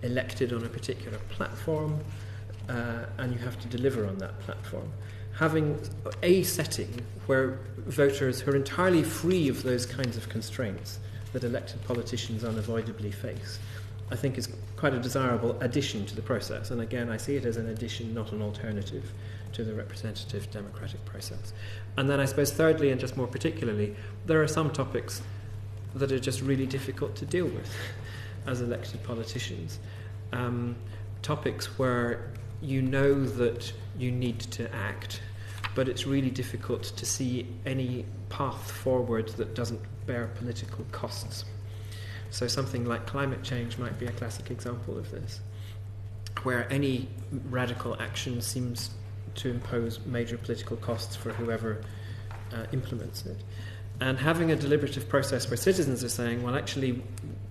elected on a particular platform, and you have to deliver on that platform. Having a setting where voters who are entirely free of those kinds of constraints that elected politicians unavoidably face, I think is quite a desirable addition to the process. And again, I see it as an addition, not an alternative to the representative democratic process. And then I suppose thirdly, and just more particularly, there are some topics that are just really difficult to deal with as elected politicians. Topics where you know that you need to act, but it's really difficult to see any path forward that doesn't bear political costs. So something like climate change might be a classic example of this, where any radical action seems to impose major political costs for whoever implements it. And having a deliberative process where citizens are saying, well, actually,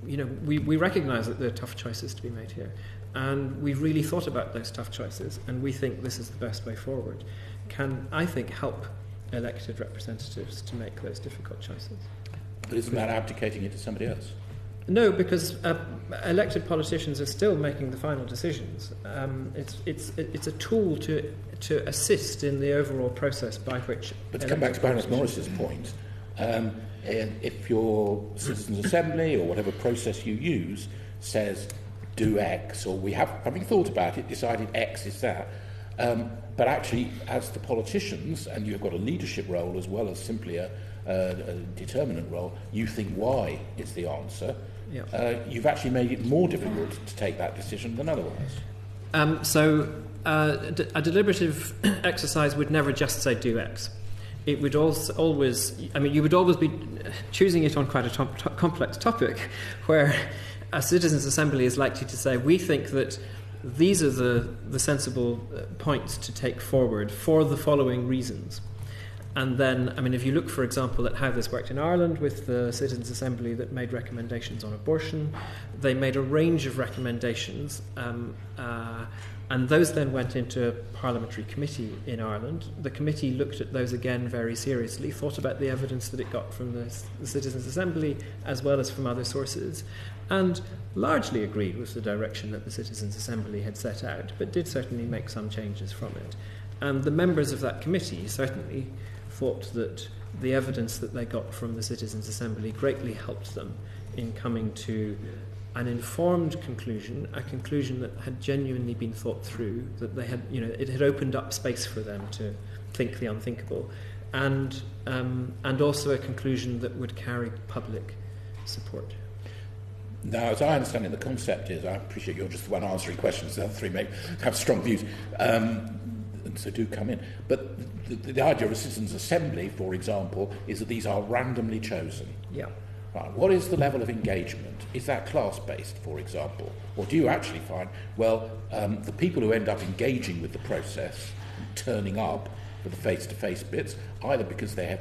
we recognise that there are tough choices to be made here, and we've really thought about those tough choices, and we think this is the best way forward, can, I think, help elected representatives to make those difficult choices. But isn't that abdicating it to somebody else? No, because elected politicians are still making the final decisions. It's a tool to assist in the overall process by which... But to come back to Baroness Morris's point, if your Citizens' Assembly or whatever process you use says do X, or we have, having thought about it, decided X is that, but actually as the politicians, and you've got a leadership role as well as simply a determinant role, you think Y is the answer, you've actually made it more difficult to take that decision than otherwise. So a deliberative exercise would never just say do X. It would always, you would always be choosing it on quite a complex topic, where a citizens' assembly is likely to say, we think that these are the sensible points to take forward for the following reasons. And then, if you look, for example, at how this worked in Ireland with the Citizens' Assembly that made recommendations on abortion, they made a range of recommendations, and those then went into a parliamentary committee in Ireland. The committee looked at those again very seriously, thought about the evidence that it got from the Citizens' Assembly as well as from other sources, and largely agreed with the direction that the Citizens' Assembly had set out, but did certainly make some changes from it. And the members of that committee certainly thought that the evidence that they got from the Citizens' Assembly greatly helped them in coming to an informed conclusion, a conclusion that had genuinely been thought through, that they had, it had opened up space for them to think the unthinkable, and also a conclusion that would carry public support. Now, as I understand it, the concept is, I appreciate you're just the one answering questions, the other three may have strong views, and so do come in. But the idea of a citizens' assembly, for example, is that these are randomly chosen. Yeah. Right. What is the level of engagement? Is that class-based, for example? Or do you actually find, the people who end up engaging with the process, turning up for the face-to-face bits, either because they have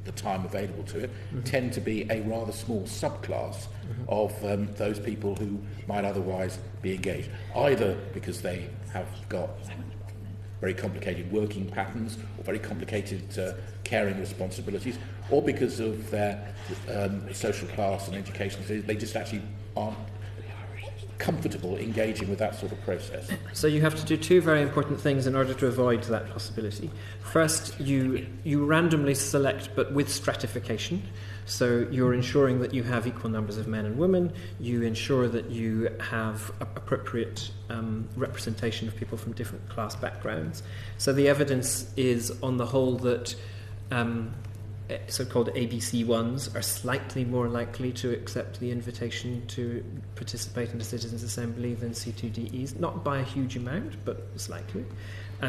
the time available to it, tend to be a rather small subclass of those people who might otherwise be engaged, either because they have got very complicated working patterns or very complicated caring responsibilities, or because of their social class and education, they just actually aren't comfortable engaging with that sort of process. So you have to do two very important things in order to avoid that possibility. First, you randomly select, but with stratification. So you're ensuring that you have equal numbers of men and women. You ensure that you have appropriate representation of people from different class backgrounds. So the evidence is, on the whole, that so-called ABC ones are slightly more likely to accept the invitation to participate in the Citizens' Assembly than C2DEs, not by a huge amount, but slightly.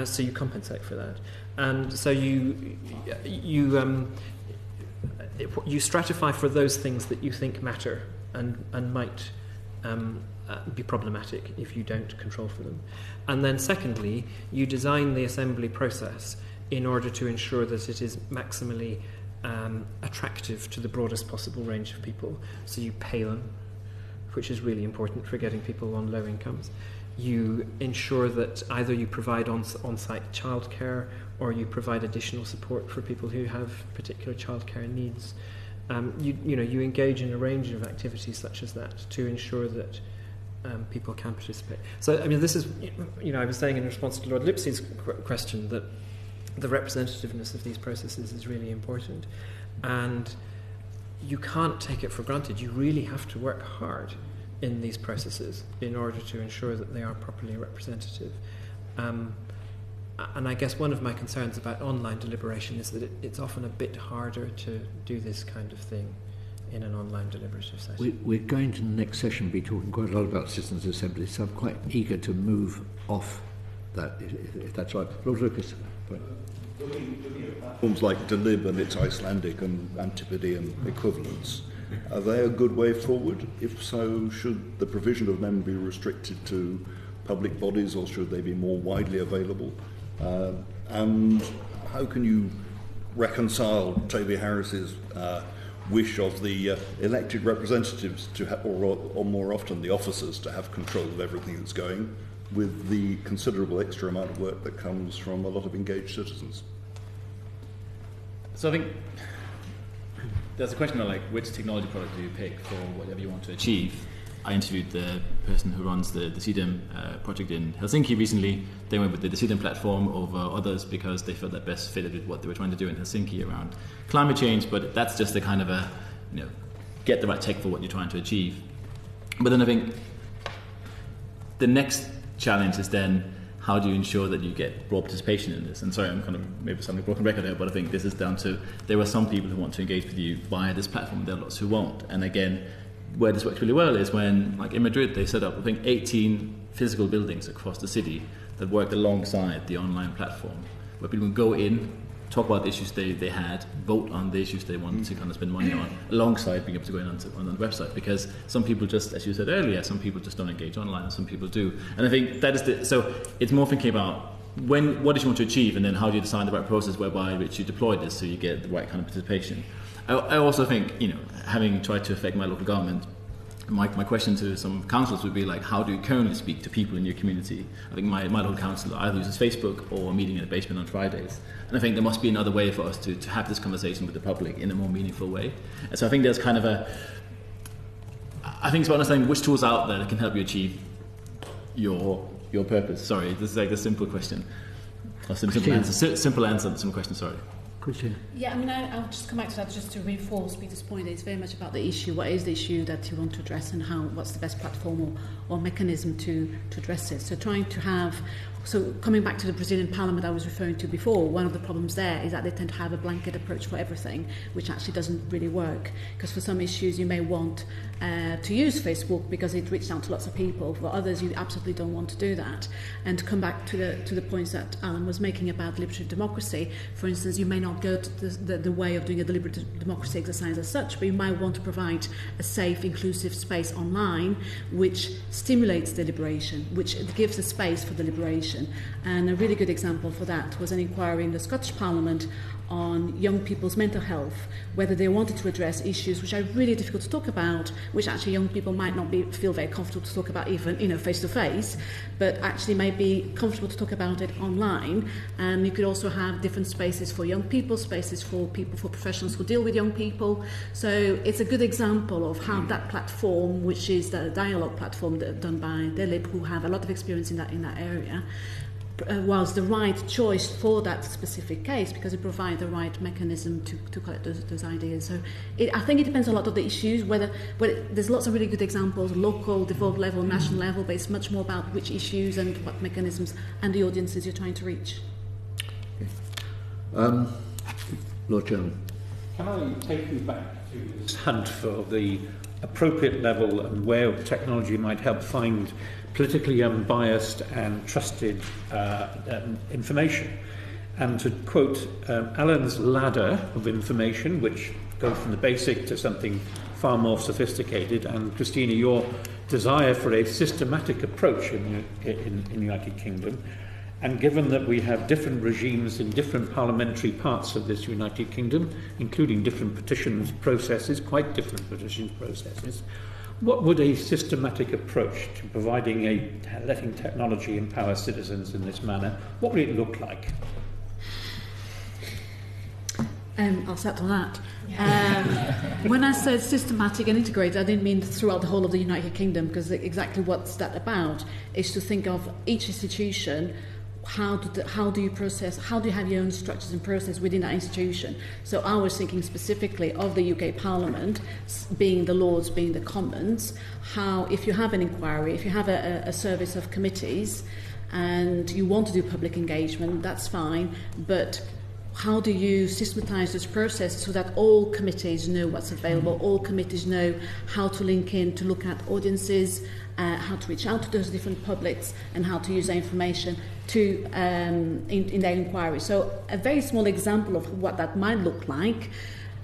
So you compensate for that. And so you stratify for those things that you think matter and might be problematic if you don't control for them. And then secondly, you design the assembly process in order to ensure that it is maximally attractive to the broadest possible range of people. So you pay them, which is really important for getting people on low incomes. You ensure that either you provide on-site childcare or you provide additional support for people who have particular childcare needs. You engage in a range of activities such as that to ensure that people can participate. So, I mean, this is, I was saying in response to Lord Lipsey's question that the representativeness of these processes is really important, and you can't take it for granted. You really have to work hard in these processes in order to ensure that they are properly representative. And I guess one of my concerns about online deliberation is that it's often a bit harder to do this kind of thing in an online deliberative session. We're going to the next session be talking quite a lot about citizens' assemblies, so I'm quite eager to move off that, if that's right. Lord Lucas. Looking at platforms like Delib and its Icelandic and Antipodean equivalents, are they a good way forward? If so, should the provision of them be restricted to public bodies, or should they be more widely available? And how can you reconcile Toby Harris's wish of the elected representatives to have, or more often the officers, to have control of everything that's going, with the considerable extra amount of work that comes from a lot of engaged citizens? So I think there's a question of like, which technology product do you pick for whatever you want to achieve? I interviewed the person who runs the Decidem project in Helsinki recently. They went with the Decidem platform over others because they felt that best fitted with what they were trying to do in Helsinki around climate change, but that's just a kind of a, get the right tech for what you're trying to achieve. But then I think the next challenge is then, how do you ensure that you get broad participation in this? And sorry, I'm kind of maybe something broken record here, but I think this is down to, there are some people who want to engage with you via this platform, there are lots who won't. And again, where this works really well is when, like in Madrid, they set up, I think, 18 physical buildings across the city that worked alongside the online platform, where people would go in, talk about the issues they had, vote on the issues they wanted to kind of spend money on, alongside being able to go in on the website. Because some people just, as you said earlier, some people just don't engage online, and some people do. And I think that is so it's more thinking about what do you want to achieve, and then how do you design the right process whereby which you deploy this so you get the right kind of participation. I also think, having tried to affect my local government, my question to some councils would be like, how do you currently speak to people in your community? I think my local council either uses Facebook or a meeting in the basement on Fridays. And I think there must be another way for us to have this conversation with the public in a more meaningful way. And so I think there's kind of I think it's about understanding which tools are out there that can help you achieve your purpose. Sorry, this is like a simple question. Or simple answer, simple question, sorry. Cristina. Yeah, I mean, I'll just come back to that just to reinforce Peter's point. It's very much about the issue. What is the issue that you want to address, and what's the best platform or mechanism to address it? So coming back to the Brazilian parliament I was referring to before, one of the problems there is that they tend to have a blanket approach for everything, which actually doesn't really work. Because for some issues you may want to use Facebook because it reaches out to lots of people. For others, you absolutely don't want to do that. And to come back to the points that Alan was making about deliberative democracy, for instance, you may not go to the way of doing a deliberative democracy exercise as such, but you might want to provide a safe, inclusive space online which stimulates deliberation, which gives a space for deliberation. And a really good example for that was an inquiry in the Scottish Parliament on young people's mental health, whether they wanted to address issues which are really difficult to talk about, which actually young people might not feel very comfortable to talk about even face to face, but actually might be comfortable to talk about it online. And you could also have different spaces for young people, spaces for professionals who deal with young people. So it's a good example of how that platform, which is the dialogue platform done by Delib, who have a lot of experience in that area, was the right choice for that specific case, because it provides the right mechanism to collect those ideas. So I think it depends a lot on the issues, whether there's lots of really good examples, local, devolved level, national level, but it's much more about which issues and what mechanisms and the audiences you're trying to reach. Okay. Lord Chairman. Can I take you back to this hunt for the appropriate level and where technology might help find politically unbiased and trusted information? And to quote Alan's ladder of information, which goes from the basic to something far more sophisticated, and Cristina, your desire for a systematic approach in the United Kingdom, and given that we have different regimes in different parliamentary parts of this United Kingdom, including different petitions processes, quite different petitions processes, what would a systematic approach to letting technology empower citizens in this manner, what would it look like? I'll start on that. When I said systematic and integrated, I didn't mean throughout the whole of the United Kingdom, because exactly what's that about is to think of each institution. How do you have your own structures and process within that institution? So I was thinking specifically of the UK Parliament, being the Lords, being the Commons, how if you have an inquiry, if you have a service of committees and you want to do public engagement, that's fine, but how do you systematise this process so that all committees know what's available, all committees know how to link in to look at audiences, how to reach out to those different publics, and how to use that information to in their inquiry. So a very small example of what that might look like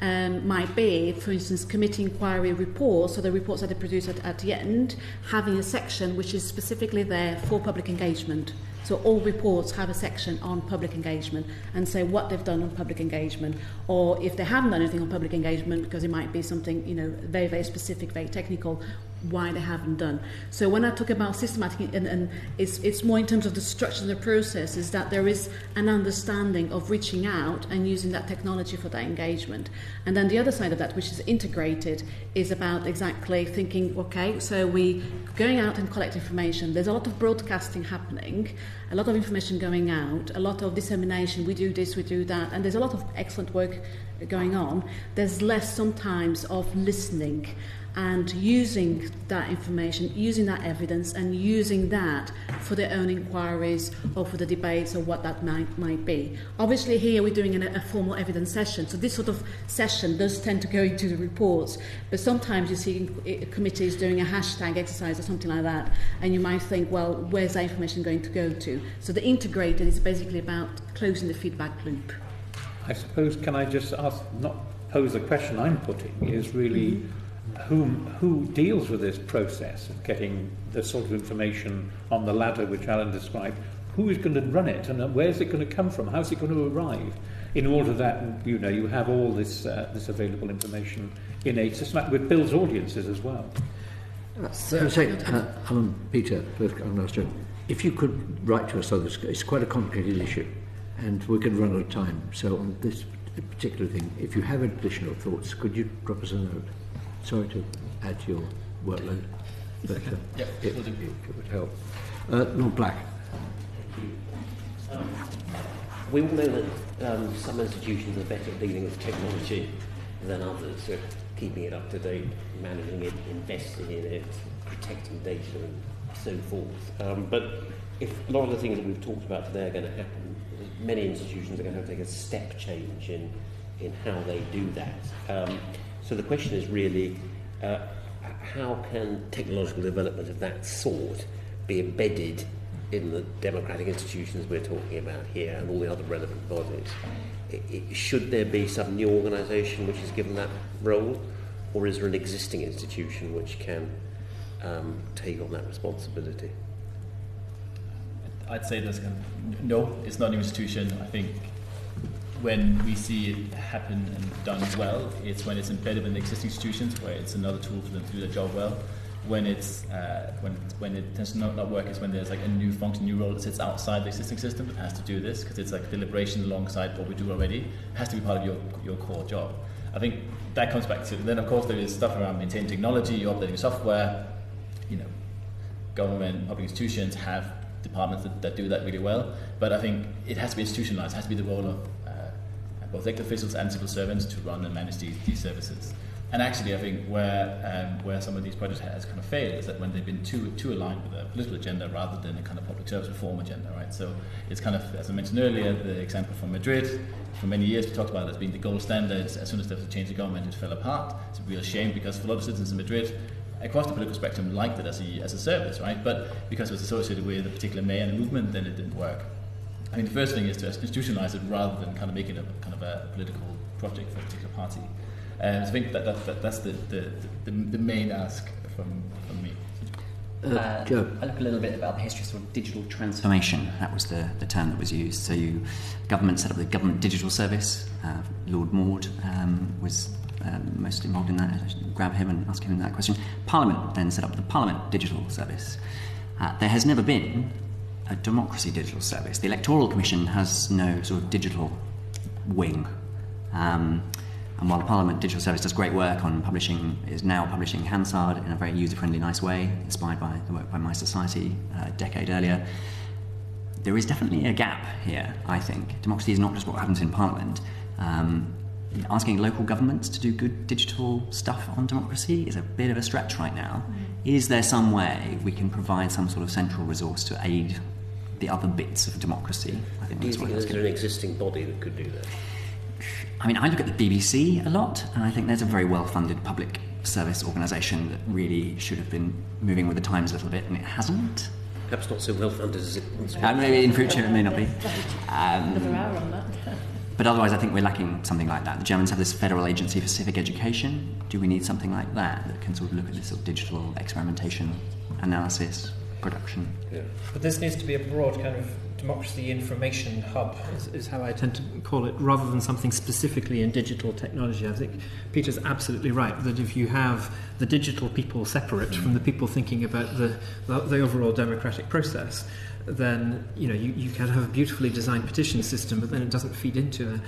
might be, for instance, committee inquiry reports, so the reports that they produce at the end, having a section which is specifically there for public engagement. So all reports have a section on public engagement and say what they've done on public engagement, or if they haven't done anything on public engagement, because it might be something, you know, very, very specific, very technical, why they haven't done. So when I talk about systematic, and it's more in terms of the structure and the process, is that there is an understanding of reaching out and using that technology for that engagement. And then the other side of that, which is integrated, is about exactly thinking, okay, so we going out and collect information. There's a lot of broadcasting happening, a lot of information going out, a lot of dissemination. We do this, we do that, and there's a lot of excellent work going on. There's less sometimes of listening and using that information, using that evidence, and using that for their own inquiries or for the debates or what that might be. Obviously here we're doing a formal evidence session, so this sort of session does tend to go into the reports, but sometimes you see committees doing a hashtag exercise or something like that, and you might think, well, where's that information going to go to? So the integrated is basically about closing the feedback loop. I suppose, can I just ask, not pose the question I'm putting, is really who deals with this process of getting the sort of information on the ladder which Alan described? Who is going to run it, and where's it going to come from? How's it going to arrive? In order that, you know, you have all this available information in a systematic, with builds audiences as well. Alan, Peter, if you could write to us, so it's quite a complicated issue, and we're going to run out of time. So on this particular thing, if you have additional thoughts, could you drop us a note? Sorry to add to your workload, but it would help. Lord Black. We all know that some institutions are better at dealing with technology than others, so keeping it up to date, managing it, investing in it, protecting data and so forth. But if a lot of the things that we've talked about today are going to happen, many institutions are going to have to take a step change in how they do that. So the question is really, how can technological development of that sort be embedded in the democratic institutions we're talking about here and all the other relevant bodies? Should there be some new organisation which is given that role, or is there an existing institution which can take on that responsibility? I'd say no, it's not an institution. I think when we see it happen and done well, it's when it's embedded in the existing institutions, where it's another tool for them to do their job well. When it's when it tends to not work is when there's like a new function, new role that sits outside the existing system that has to do this, because it's like deliberation alongside what we do already. It has to be part of your core job. I think that comes back to, then of course there is stuff around maintaining technology, you're updating software, you know, government, public institutions have departments that do that really well, but I think it has to be institutionalized, it has to be the role of both elected officials and civil servants to run and manage these services. And actually I think where some of these projects has kind of failed is that when they've been too aligned with a political agenda rather than a kind of public service reform agenda, right? So it's kind of, as I mentioned earlier, the example from Madrid, for many years we talked about it as being the gold standard. As soon as there was a change of government, it fell apart. It's a real shame, because for a lot of citizens in Madrid across the political spectrum liked it as a service, right? But because it was associated with a particular mayor and a movement, then it didn't work. I think the first thing is to institutionalize it rather than kind of make it a kind of a political project for a particular party. So I think that's the main ask from me. Joe. I look a little bit about the history of sort of digital transformation. That was the term that was used. So government set up the Government Digital Service. Lord Maud was most involved in that. I should grab him and ask him that question. Parliament then set up the Parliament Digital Service. There has never been a democracy digital service. The Electoral Commission has no sort of digital wing. And And while the Parliament Digital Service does great work on is now publishing Hansard in a very user-friendly, nice way, inspired by the work by My Society a decade earlier, there is definitely a gap here, I think. Democracy is not just what happens in Parliament. Asking local governments to do good digital stuff on democracy is a bit of a stretch right now. Is there some way we can provide some sort of central resource to aid the other bits of democracy? I think do you think there's an existing body that could do that? I mean, I look at the BBC a lot, and I think there's a very well-funded public service organisation that really should have been moving with the times a little bit, and it hasn't. Perhaps not so well-funded as it once was. Maybe in future it may not be. Another hour on that. But otherwise, I think we're lacking something like that. The Germans have this Federal Agency for Civic Education. Do we need something like that that can sort of look at this sort of digital experimentation, analysis, production? Yeah. But this needs to be a broad kind of democracy information hub, is how I tend to call it, rather than something specifically in digital technology. I think Peter's absolutely right that if you have the digital people separate from the people thinking about the overall democratic process, then you can have a beautifully designed petition system, but then it doesn't feed into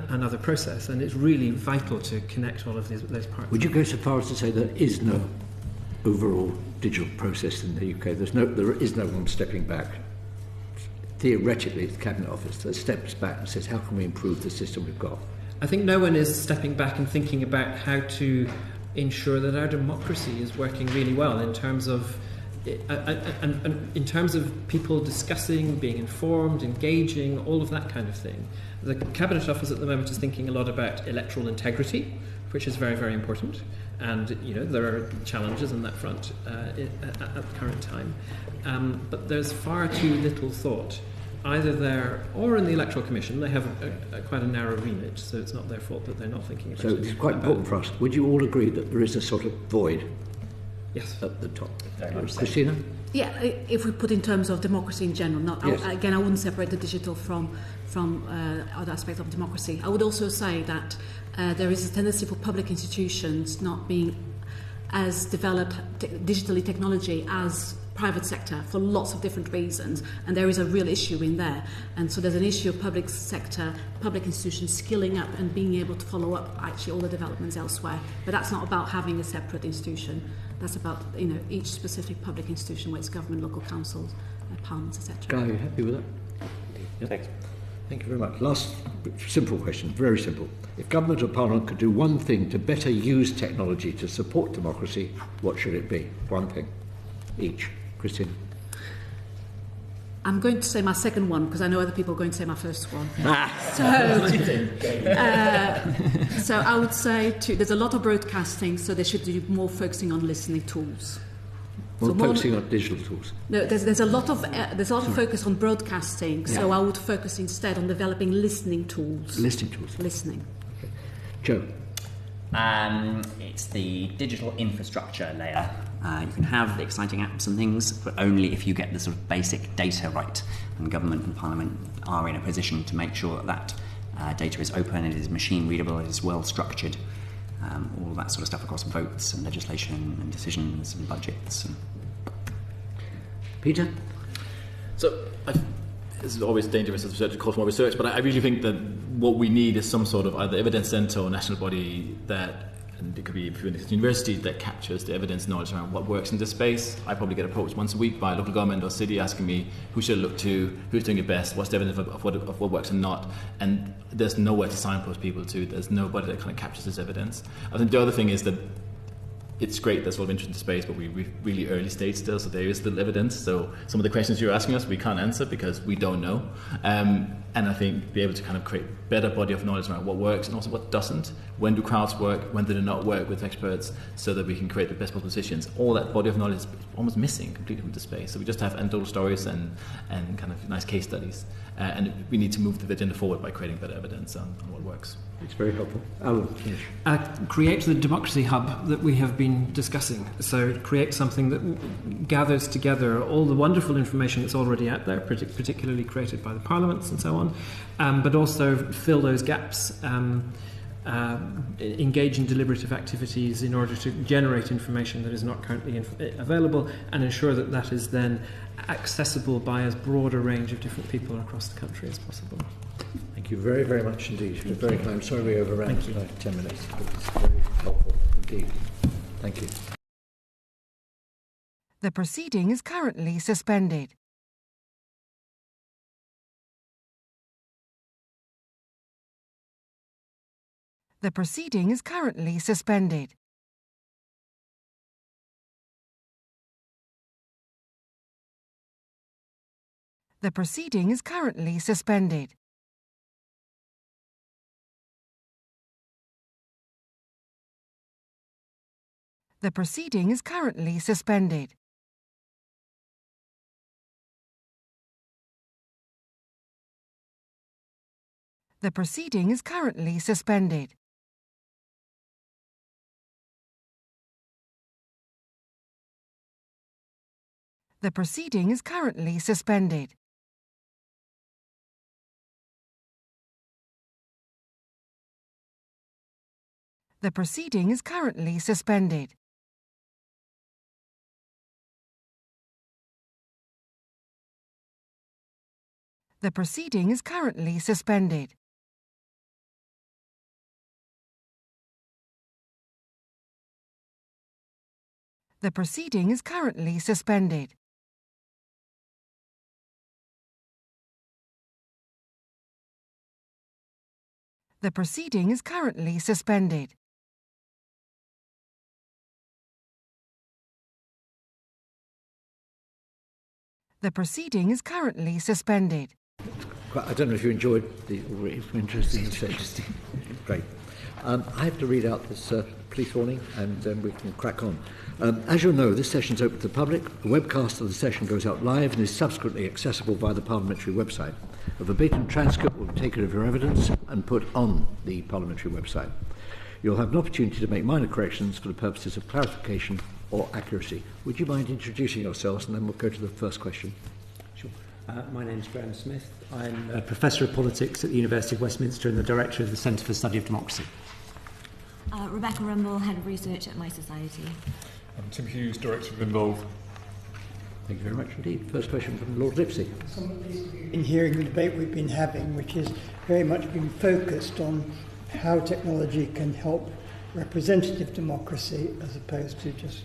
another process, and it's really vital to connect all of those parts. Would you go so far as to say there is no overall digital process in the UK? There is no one stepping back. Theoretically, it's the Cabinet Office that steps back and says, how can we improve the system we've got? I think no one is stepping back and thinking about how to ensure that our democracy is working really well in terms of in terms of people discussing, being informed, engaging, all of that kind of thing. The Cabinet Office at the moment is thinking a lot about electoral integrity, which is very, very important. And, there are challenges on that front at the current time. But there's far too little thought, either there or in the Electoral Commission. They have quite a narrow remit, so it's not their fault that they're not thinking about it. So it's quite important for us. Would you all agree that there is a sort of void? Yes. At the top. Cristina? Yeah, if we put in terms of democracy in general, Yes. I wouldn't separate the digital from other aspects of democracy. I would also say that there is a tendency for public institutions not being as developed digitally technology as private sector for lots of different reasons, and there is a real issue in there. And so there's an issue of public sector, public institutions skilling up and being able to follow up actually all the developments elsewhere. But that's not about having a separate institution. That's about each specific public institution, where it's government, local councils, parliaments, etc. Guy, are you happy with that? Yep. Thanks. Thank you very much. Last simple question, very simple. If government or parliament could do one thing to better use technology to support democracy, what should it be? One thing each. Cristina? I'm going to say my second one because I know other people are going to say my first one. So I would say there's a lot of broadcasting, so they should do more focusing on listening tools. More focusing on digital tools. No, there's a lot of focus on broadcasting, so I would focus instead on developing listening tools. Listening tools. Listening. Okay. Joe? It's the digital infrastructure layer. You can have the exciting apps and things, but only if you get the sort of basic data right. And government and parliament are in a position to make sure that data is open, it is machine readable, it is well structured. All that sort of stuff across votes and legislation and decisions and budgets. Peter? So, this is always dangerous as research, calls for more research, but I really think that what we need is some sort of either evidence centre or national body that, and it could be if you're in a university, that captures the evidence knowledge around what works in this space. I probably get approached once a week by a local government or city asking me who should I look to, who's doing it best, what's the evidence of what works and not, and there's nowhere to signpost people to. There's nobody that kind of captures this evidence. I think the other thing is that it's great there's a lot of interest in space, but we're really early stage still, so there is still evidence. So some of the questions you're asking us, we can't answer because we don't know. And I think be able to kind of create better body of knowledge around what works and also what doesn't. When do crowds work? When do they not work with experts? So that we can create the best possible decisions. All that body of knowledge is almost missing completely from the space. So we just have anecdotal stories and kind of nice case studies. And we need to move the agenda forward by creating better evidence on what works. It's very helpful. Alan, finish. Create the democracy hub that we have been discussing. So create something that gathers together all the wonderful information that's already out there, particularly created by the parliaments and so on, but also fill those gaps, engage in deliberative activities in order to generate information that is not currently available, and ensure that that is then accessible by as broad a range of different people across the country as possible. Thank you. Thank you very, very much indeed. You're very kind. Sorry we overran by 10 minutes, but it's very helpful indeed. Thank you. The proceeding is currently suspended. The proceeding is currently suspended. The proceeding is currently suspended. The proceeding is currently suspended. The proceeding is currently suspended. The proceeding is currently suspended. The proceeding is currently suspended. The proceeding is currently suspended. The proceeding is currently suspended. The proceeding is currently suspended. The proceeding is currently suspended. I don't know if you enjoyed the interesting session. Great. I have to read out this police warning and then we can crack on. As you'll know, this session is open to the public. A webcast of the session goes out live and is subsequently accessible via the parliamentary website. A verbatim transcript will be taken of your evidence and put on the parliamentary website. You'll have an opportunity to make minor corrections for the purposes of clarification or accuracy. Would you mind introducing yourselves and then we'll go to the first question? Sure. My name is Graham Smith. I'm a Professor of Politics at the University of Westminster and the Director of the Centre for the Study of Democracy. Rebecca Rumble, Head of Research at My Society. I'm Tim Hughes, Director of Involve. Thank you very much indeed. First question from Lord Lipsey. In hearing the debate we've been having, which has very much been focused on how technology can help representative democracy as opposed to just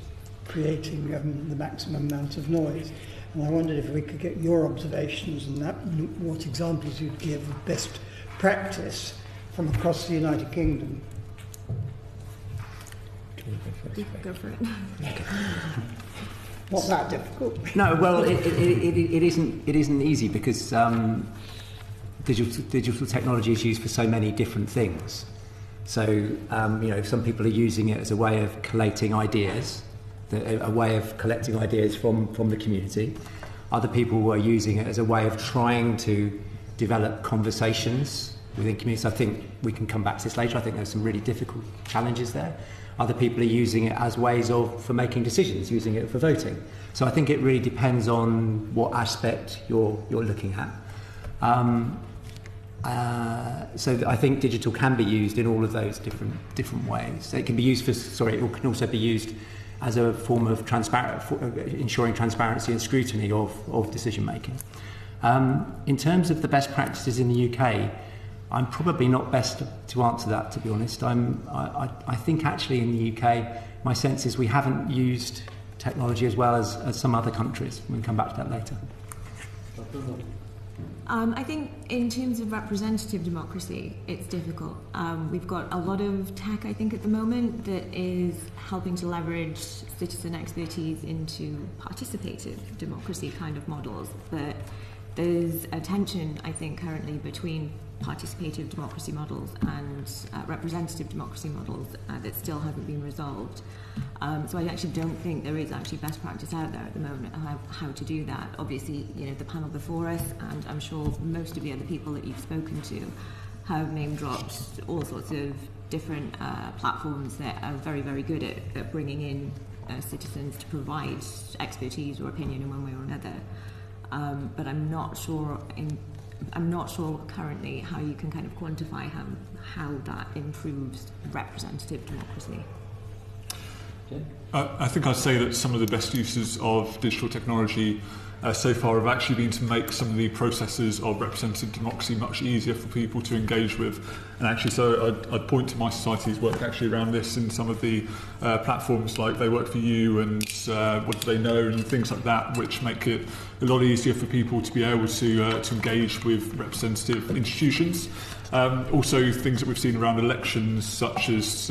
creating the maximum amount of noise. And I wondered if we could get your observations on that, what examples you'd give of best practice from across the United Kingdom. Go for it. Not that difficult. No, well, it isn't easy because digital technology is used for so many different things. So, some people are using it as a way of collating ideas, a way of collecting ideas from the community. Other people are using it as a way of trying to develop conversations within communities. I think we can come back to this later. I think there's some really difficult challenges there. Other people are using it as ways for making decisions, using it for voting. So I think it really depends on what aspect you're looking at. So I think digital can be used in all of those different ways. It can be used it can also be used as a form of ensuring transparency and scrutiny of decision making. In terms of the best practices in the UK, I'm probably not best to answer that, to be honest. I think actually in the UK, my sense is we haven't used technology as well as some other countries. We can come back to that later. I think in terms of representative democracy, it's difficult. We've got a lot of tech, I think, at the moment that is helping to leverage citizen expertise into participative democracy kind of models. But there's a tension, I think, currently between participative democracy models and representative democracy models that still hasn't been resolved. So I actually don't think there is actually best practice out there at the moment how to do that. Obviously, the panel before us, and I'm sure most of the other people that you've spoken to have name-dropped all sorts of different platforms that are very, very good at bringing in citizens to provide expertise or opinion in one way or another. But I'm not sure currently how you can kind of quantify how that improves representative democracy. I think I'd say that some of the best uses of digital technology so far have actually been to make some of the processes of representative democracy much easier for people to engage with. And actually, so I'd point to My Society's work actually around this in some of the platforms like They Work For You and What Do They Know and things like that, which make it a lot easier for people to be able to engage with representative institutions. Also things that we've seen around elections, such as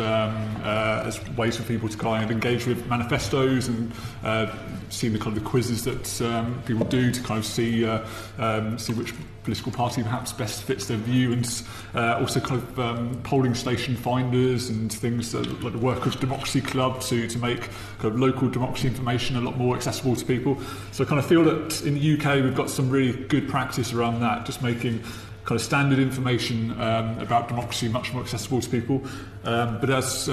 ways for people to kind of engage with manifestos and seen the kind of the quizzes that people do to kind of see which political party perhaps best fits their view, and also kind of polling station finders and things like the work of Democracy Club to make kind of local democracy information a lot more accessible to people. So I kind of feel that in the UK we've got some really good practice around that, just making kind of standard information about democracy much more accessible to people. But as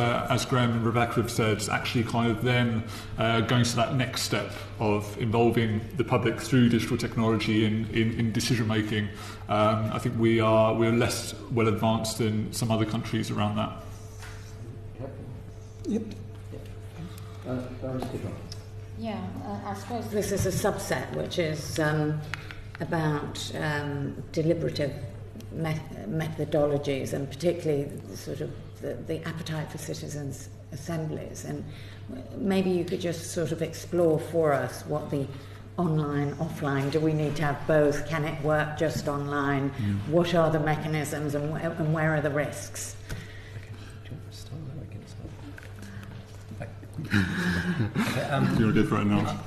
Graham and Rebecca have said, it's actually kind of then going to that next step of involving the public through digital technology in decision making. I think we're less well advanced than some other countries around that. Yep. Yeah, I suppose this is a subset which is about deliberative methodologies, and particularly sort of the appetite for citizens' assemblies. And maybe you could just sort of explore for us what the online, offline, do we need to have both? Can it work just online? What are the mechanisms and where are the risks? Do you want to go for it now?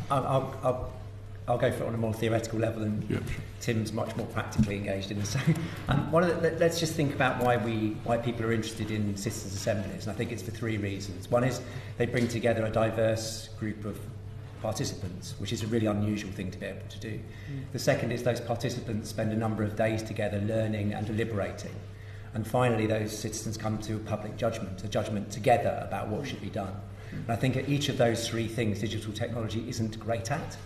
I'll go for it on a more theoretical level, and sure. Tim's much more practically engaged in this. So, let's just think about why people are interested in citizens' assemblies, and I think it's for three reasons. One is they bring together a diverse group of participants, which is a really unusual thing to be able to do. The second is those participants spend a number of days together learning and deliberating. And finally, those citizens come to a public judgment, a judgment together about what should be done. And I think at each of those three things, digital technology isn't great at.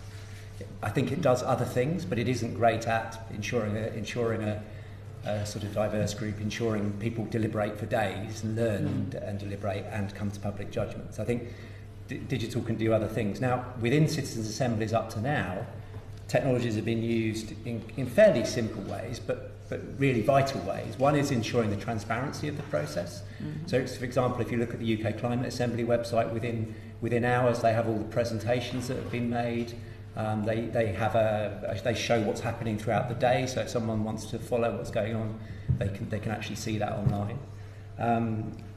I think it does other things, but it isn't great at ensuring a sort of diverse group, ensuring people deliberate for days and learn and deliberate and come to public judgments. I think digital can do other things. Now, within citizens' assemblies up to now, technologies have been used in fairly simple ways, but really vital ways. One is ensuring the transparency of the process. So, for example, if you look at the UK Climate Assembly website, within hours they have all the presentations that have been made. They show what's happening throughout the day, so if someone wants to follow what's going on, they can actually see that online.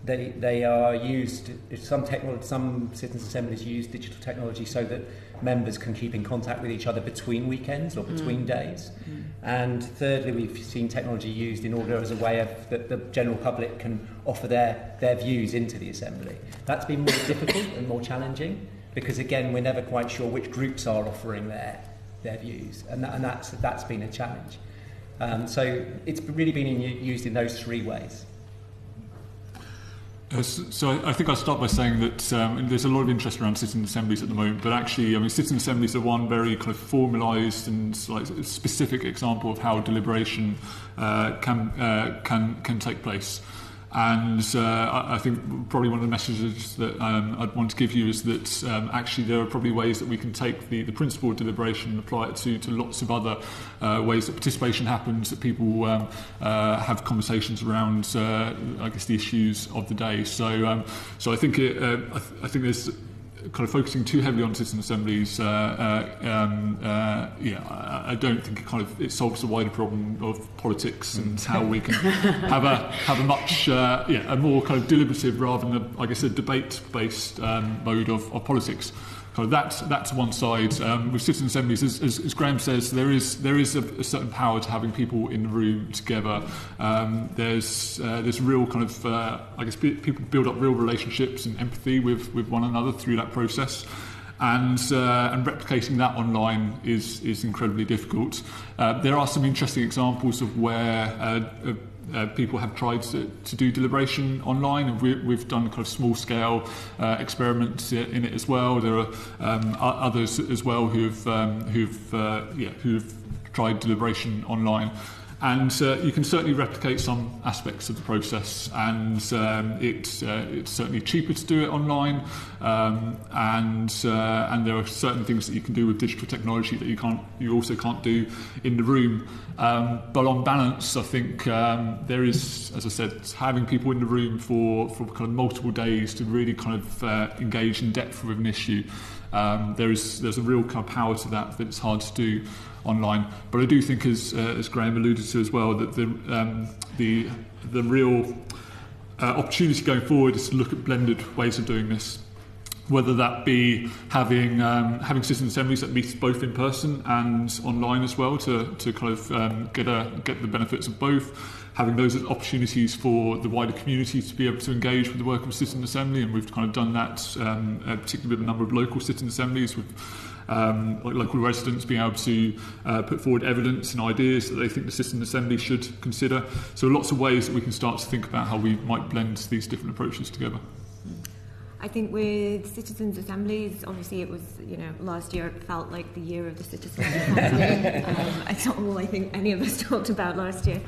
They are used. Some citizens' assemblies use digital technology so that members can keep in contact with each other between weekends or between days. And thirdly, we've seen technology used in order as a way of that the general public can offer their views into the assembly. That's been more difficult and more challenging, because again, we're never quite sure which groups are offering their views, and that's been a challenge. So it's really been used in those three ways. So I think I'll start by saying that there's a lot of interest around citizen assemblies at the moment, but actually, I mean, citizen assemblies are one very kind of formalised and specific example of how deliberation can take place. And I think probably one of the messages that I'd want to give you is that actually there are probably ways that we can take the principle of deliberation and apply it to lots of other ways that participation happens, that people have conversations around, I guess, the issues of the day. So I think I think there's kind of focusing too heavily on citizen assemblies. I don't think it solves the wider problem of politics and how we can have a much a more kind of deliberative rather than a debate-based mode of politics. Kind of that's one side. With citizen assemblies, as Graham says, there is a certain power to having people in the room together. There's real kind of people build up real relationships and empathy with one another through that process. And replicating that online is incredibly difficult. There are some interesting examples of where people have tried to do deliberation online, and we've done kind of small-scale experiments in it as well. There are others as well who've tried deliberation online. And you can certainly replicate some aspects of the process, and it's certainly cheaper to do it online, and there are certain things that you can do with digital technology that you also can't do in the room. But on balance, I think there is, as I said, having people in the room for kind of multiple days to really kind of engage in depth with an issue. There's a real kind of power to that it's hard to do online. But I do think, as Graham alluded to as well, that the real opportunity going forward is to look at blended ways of doing this. Whether that be having citizen assemblies that meet both in person and online as well, to kind of get the benefits of both. Having those as opportunities for the wider community to be able to engage with the work of a citizen assembly, and we've kind of done that, particularly with a number of local citizen assemblies, with local residents being able to put forward evidence and ideas that they think the citizen assembly should consider. So lots of ways that we can start to think about how we might blend these different approaches together. I think with citizens' assemblies, obviously it was, last year it felt like the year of the citizens' assembly. It's not all I think any of us talked about last year.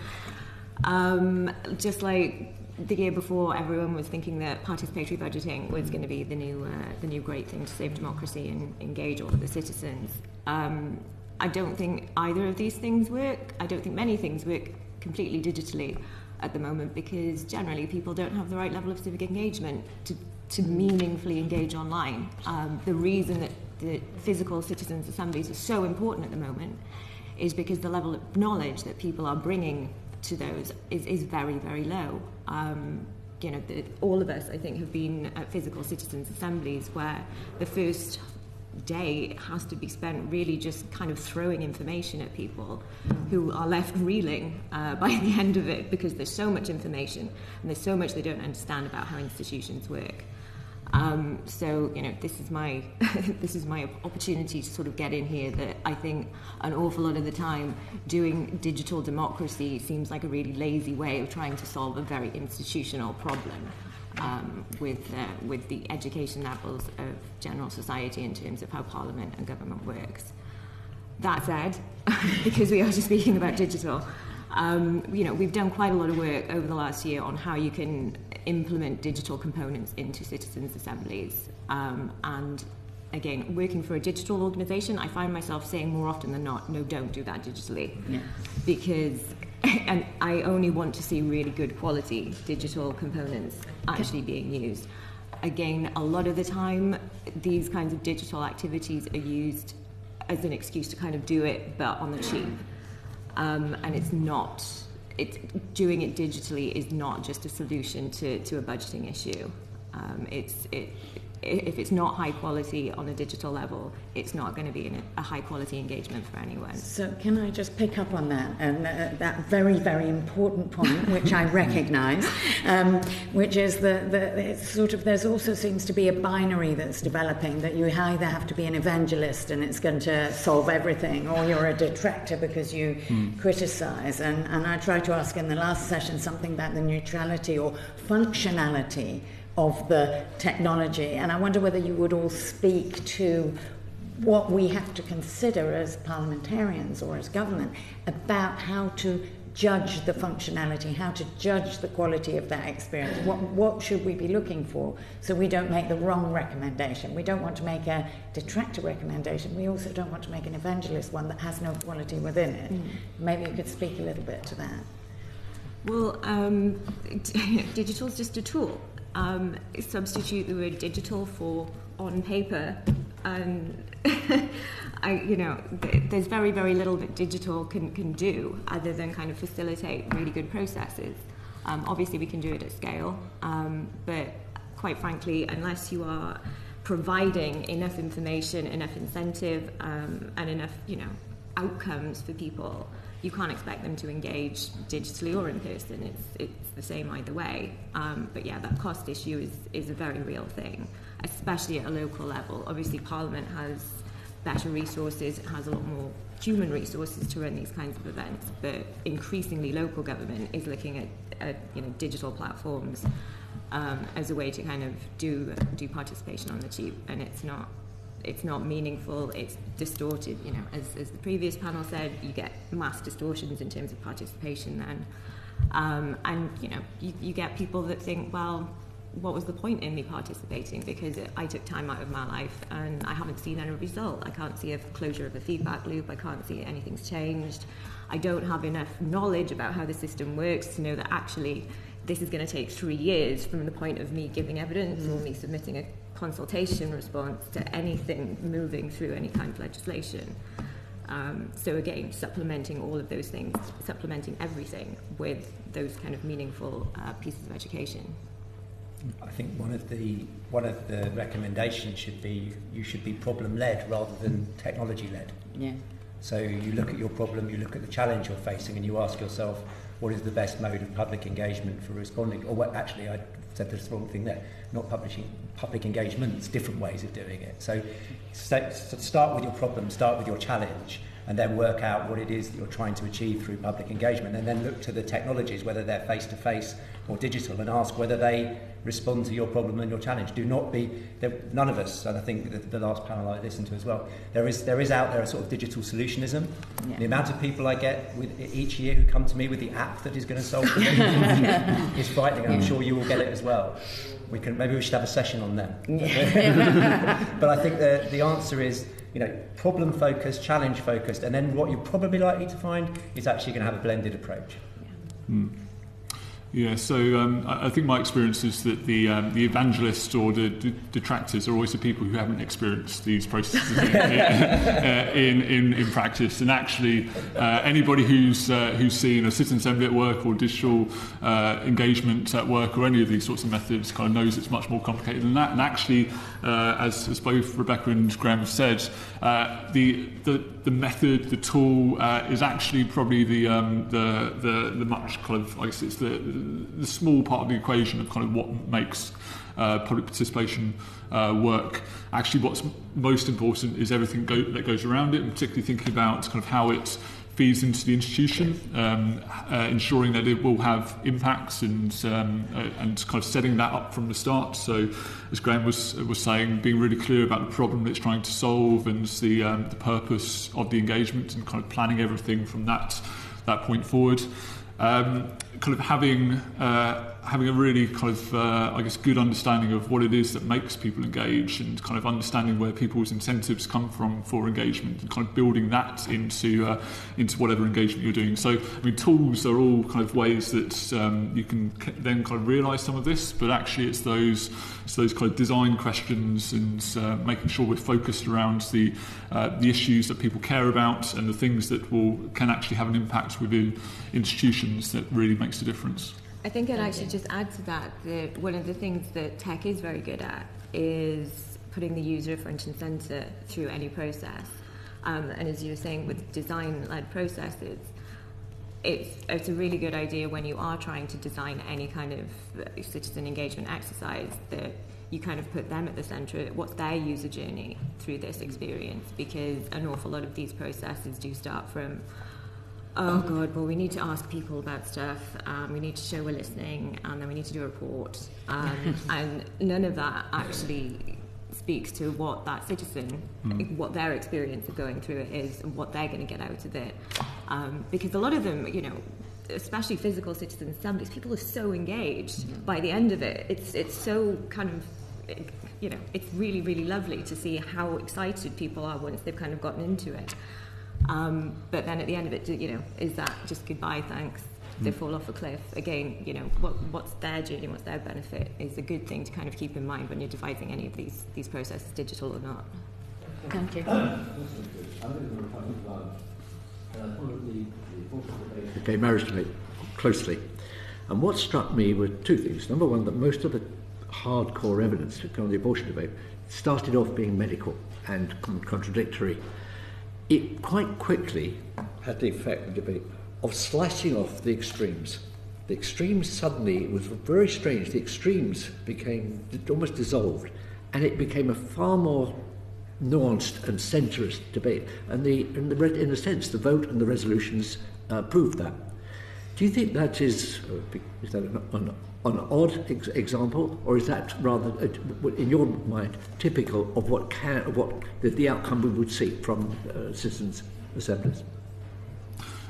Just like the year before, everyone was thinking that participatory budgeting was going to be the new great thing to save democracy and engage all of the citizens. I don't think either of these things work. I don't think many things work completely digitally at the moment, because generally people don't have the right level of civic engagement to meaningfully engage online. The reason that the physical citizens' assemblies are so important at the moment is because the level of knowledge that people are bringing to those is very, very low. All of us, I think, have been at physical citizens' assemblies where the first day has to be spent really just kind of throwing information at people who are left reeling by the end of it, because there's so much information and there's so much they don't understand about how institutions work. So this is my this is my opportunity to sort of get in here, that I think an awful lot of the time doing digital democracy seems like a really lazy way of trying to solve a very institutional problem with the education levels of general society in terms of how Parliament and government works. That said, because we are just speaking about digital, we've done quite a lot of work over the last year on how you can implement digital components into citizens' assemblies. And again, working for a digital organisation, I find myself saying more often than not, no, don't do that digitally. Yeah. Because and I only want to see really good quality digital components actually being used. Again, a lot of the time, these kinds of digital activities are used as an excuse to kind of do it, but on the cheap. And doing it digitally is not just a solution to a budgeting issue. If it's not high quality on a digital level, it's not going to be a high quality engagement for anyone. So can I just pick up on that, and that very, very important point, which I recognise, which is that it's sort of, there's also seems to be a binary that's developing, that you either have to be an evangelist and it's going to solve everything, or you're a detractor because you criticise. And I tried to ask in the last session something about the neutrality or functionality of the technology, and I wonder whether you would all speak to what we have to consider as parliamentarians or as government about how to judge the functionality, how to judge the quality of that experience. What should we be looking for so we don't make the wrong recommendation? We don't want to make a detractor recommendation. We also don't want to make an evangelist one that has no quality within it. Maybe you could speak a little bit to that. Well, digital is just a tool. Substitute the word digital for on paper, and there's very, very little that digital can do other than kind of facilitate really good processes. Obviously we can do it at scale, but quite frankly, unless you are providing enough information, enough incentive, and enough outcomes for people, you can't expect them to engage digitally or in person. It's the same either way. But yeah, that cost issue is a very real thing, especially at a local level. Obviously, Parliament has better resources, it has a lot more human resources to run these kinds of events, but increasingly local government is looking at digital platforms as a way to kind of do participation on the cheap, and it's not it's not meaningful, it's distorted. You know, as the previous panel said, you get mass distortions in terms of participation then. And, you know, you get people that think, well, what was the point in me participating? Because I took time out of my life and I haven't seen any result. I can't see a closure of a feedback loop. I can't see anything's changed. I don't have enough knowledge about how the system works to know that actually this is going to take 3 years from the point of me giving evidence or me submitting a consultation response to anything moving through any kind of legislation. So again, supplementing all of those things, supplementing everything with those kind of meaningful pieces of education. I think one of the recommendations should be you should be problem-led rather than technology-led. Yeah. So you look at your problem, you look at the challenge you're facing, and you ask yourself, what is the best mode of public engagement for responding? Or what, actually, I said the wrong thing there. Not public engagements, different ways of doing it. So start with your problem, start with your challenge, and then work out what it is that you're trying to achieve through public engagement, and then look to the technologies, whether they're face-to-face or digital, and ask whether they respond to your problem and your challenge. Do not be, none of us, and I think the last panel I listened to as well, there is out there a sort of digital solutionism. Yeah. The amount of people I get with each year who come to me with the app that is going to solve the problem is frightening. I'm sure you will get it as well. Maybe we should have a session on them. But I think the answer is, you know, problem focused, challenge focused, and then what you're probably likely to find is actually going to have a blended approach. Yeah, so I think my experience is that the evangelists or the detractors are always the people who haven't experienced these processes in practice. And actually, anybody who's seen a citizen assembly at work or digital engagement at work or any of these sorts of methods kind of knows it's much more complicated than that. And actually, as both Rebecca and Graham have said, the method, the tool is actually probably the much kind of, I guess it's the small part of the equation of kind of what makes public participation work. Actually, what's most important is everything that goes around it, and particularly thinking about kind of how it feeds into the institution, ensuring that it will have impacts and kind of setting that up from the start. So, as Graham was saying, being really clear about the problem it's trying to solve and the purpose of the engagement, and kind of planning everything from that point forward. Kind of having a really kind of I guess good understanding of what it is that makes people engage, and kind of understanding where people's incentives come from for engagement, and kind of building that into whatever engagement you're doing. So I mean, tools are all kind of ways that you can then kind of realise some of this, but actually it's those kind of design questions and making sure we're focused around the issues that people care about and the things that can actually have an impact within institutions that really makes a difference. I think I'd actually just add to that one of the things that tech is very good at is putting the user front and centre through any process. And as you were saying, with design-led processes, it's a really good idea when you are trying to design any kind of citizen engagement exercise that you kind of put them at the centre. What's their user journey through this experience? Because an awful lot of these processes do start from, oh God, well, we need to ask people about stuff, we need to show we're listening, and then we need to do a report. And none of that actually speaks to what that citizen, what their experience of going through it is, and what they're going to get out of it. Because a lot of them, you know, especially physical citizen assemblies, people are so engaged by the end of it. It's so kind of, you know, it's really, really lovely to see how excited people are once they've kind of gotten into it. But then at the end of it, you know, is that just goodbye, thanks, they fall off a cliff? Again, you know, what's their journey, what's their benefit is a good thing to kind of keep in mind when you're devising any of these processes, digital or not. Thank you. Okay, marriage debate closely. And what struck me were two things. Number one, that most of the hardcore evidence to come on the abortion debate started off being medical and contradictory. It quite quickly had the effect, the debate, of slicing off the extremes. The extremes suddenly, it was very strange, the extremes became almost dissolved, and it became a far more nuanced and centrist debate. And in a sense, the vote and the resolutions proved that. Do you think that is that an odd example, or is that rather, in your mind, typical of what the outcome we would see from citizens' assemblies?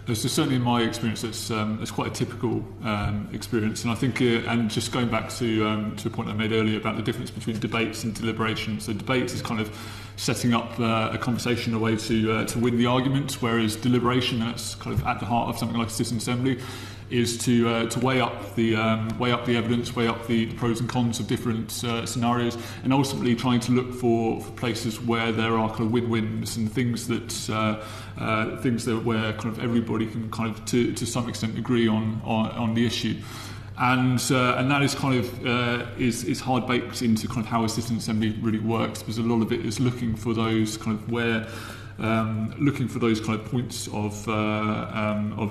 So certainly in my experience, it's quite a typical experience, and I think, and just going back to a point I made earlier about the difference between debates and deliberation. So debates is kind of setting up a conversation, a way to win the argument, whereas deliberation, that's kind of at the heart of something like a citizen assembly, is to weigh up the evidence, weigh up the pros and cons of different scenarios, and ultimately trying to look for places where there are kind of win-wins and things that where kind of everybody can kind of to some extent agree on the issue. And that is kind of is hard baked into kind of how a citizen assembly really works, because a lot of it is looking for those kind of looking for those kind of points of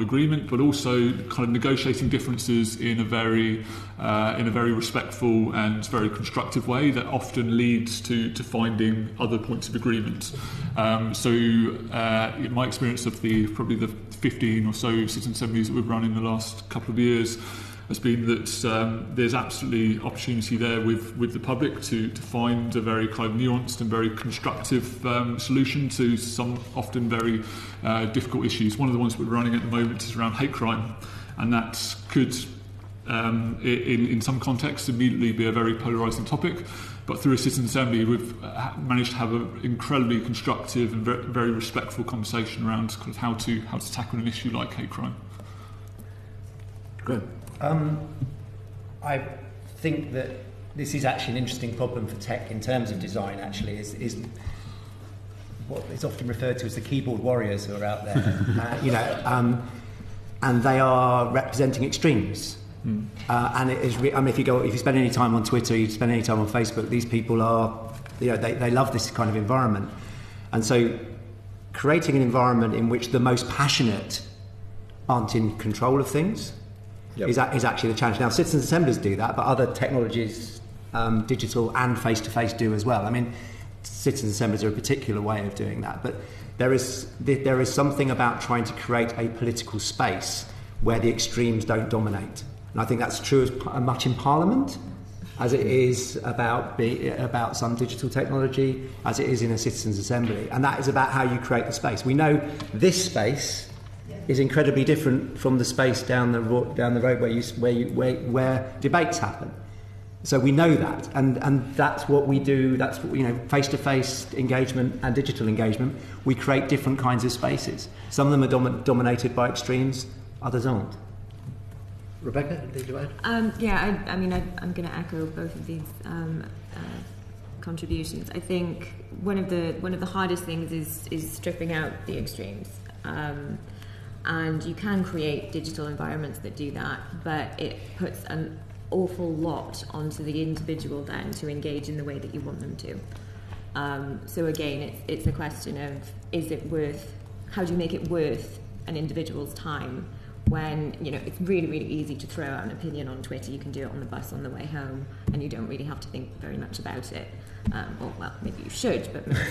agreement, but also kind of negotiating differences in a very respectful and very constructive way that often leads to finding other points of agreement. In my experience of probably the 15 or so citizen assemblies that we've run in the last couple of years, has been that there's absolutely opportunity there with the public to find a very kind of nuanced and very constructive solution to some often very difficult issues. One of the ones we're running at the moment is around hate crime, and that could, in some contexts, immediately be a very polarising topic. But through a citizen assembly, we've managed to have an incredibly constructive and very respectful conversation around kind of how to tackle an issue like hate crime. Great. I think that this is actually an interesting problem for tech in terms of design. Actually, is what is often referred to as the keyboard warriors who are out there, and they are representing extremes. And it is. If you spend any time on Twitter, you spend any time on Facebook, these people are, they love this kind of environment, and so creating an environment in which the most passionate aren't in control of things. Yep. Is actually the challenge. Now, citizens' assemblies do that, but other technologies, digital and face-to-face, do as well. I mean, citizens' assemblies are a particular way of doing that, but there is something about trying to create a political space where the extremes don't dominate. And I think that's true as much in Parliament as it is about some digital technology, as it is in a citizens' assembly. And that is about how you create the space. We know this space is incredibly different from the space down the road where debates happen. So we know that, and that's what we do. That's what, face-to-face engagement and digital engagement. We create different kinds of spaces. Some of them are dominated by extremes, others aren't. Rebecca, did you add? I'm going to echo both of these contributions. I think one of the hardest things is stripping out the extremes. And you can create digital environments that do that, but it puts an awful lot onto the individual then to engage in the way that you want them to. So again, it's a question of, how do you make it worth an individual's time when, it's really, really easy to throw out an opinion on Twitter. You can do it on the bus on the way home, and you don't really have to think very much about it. Maybe you should, but maybe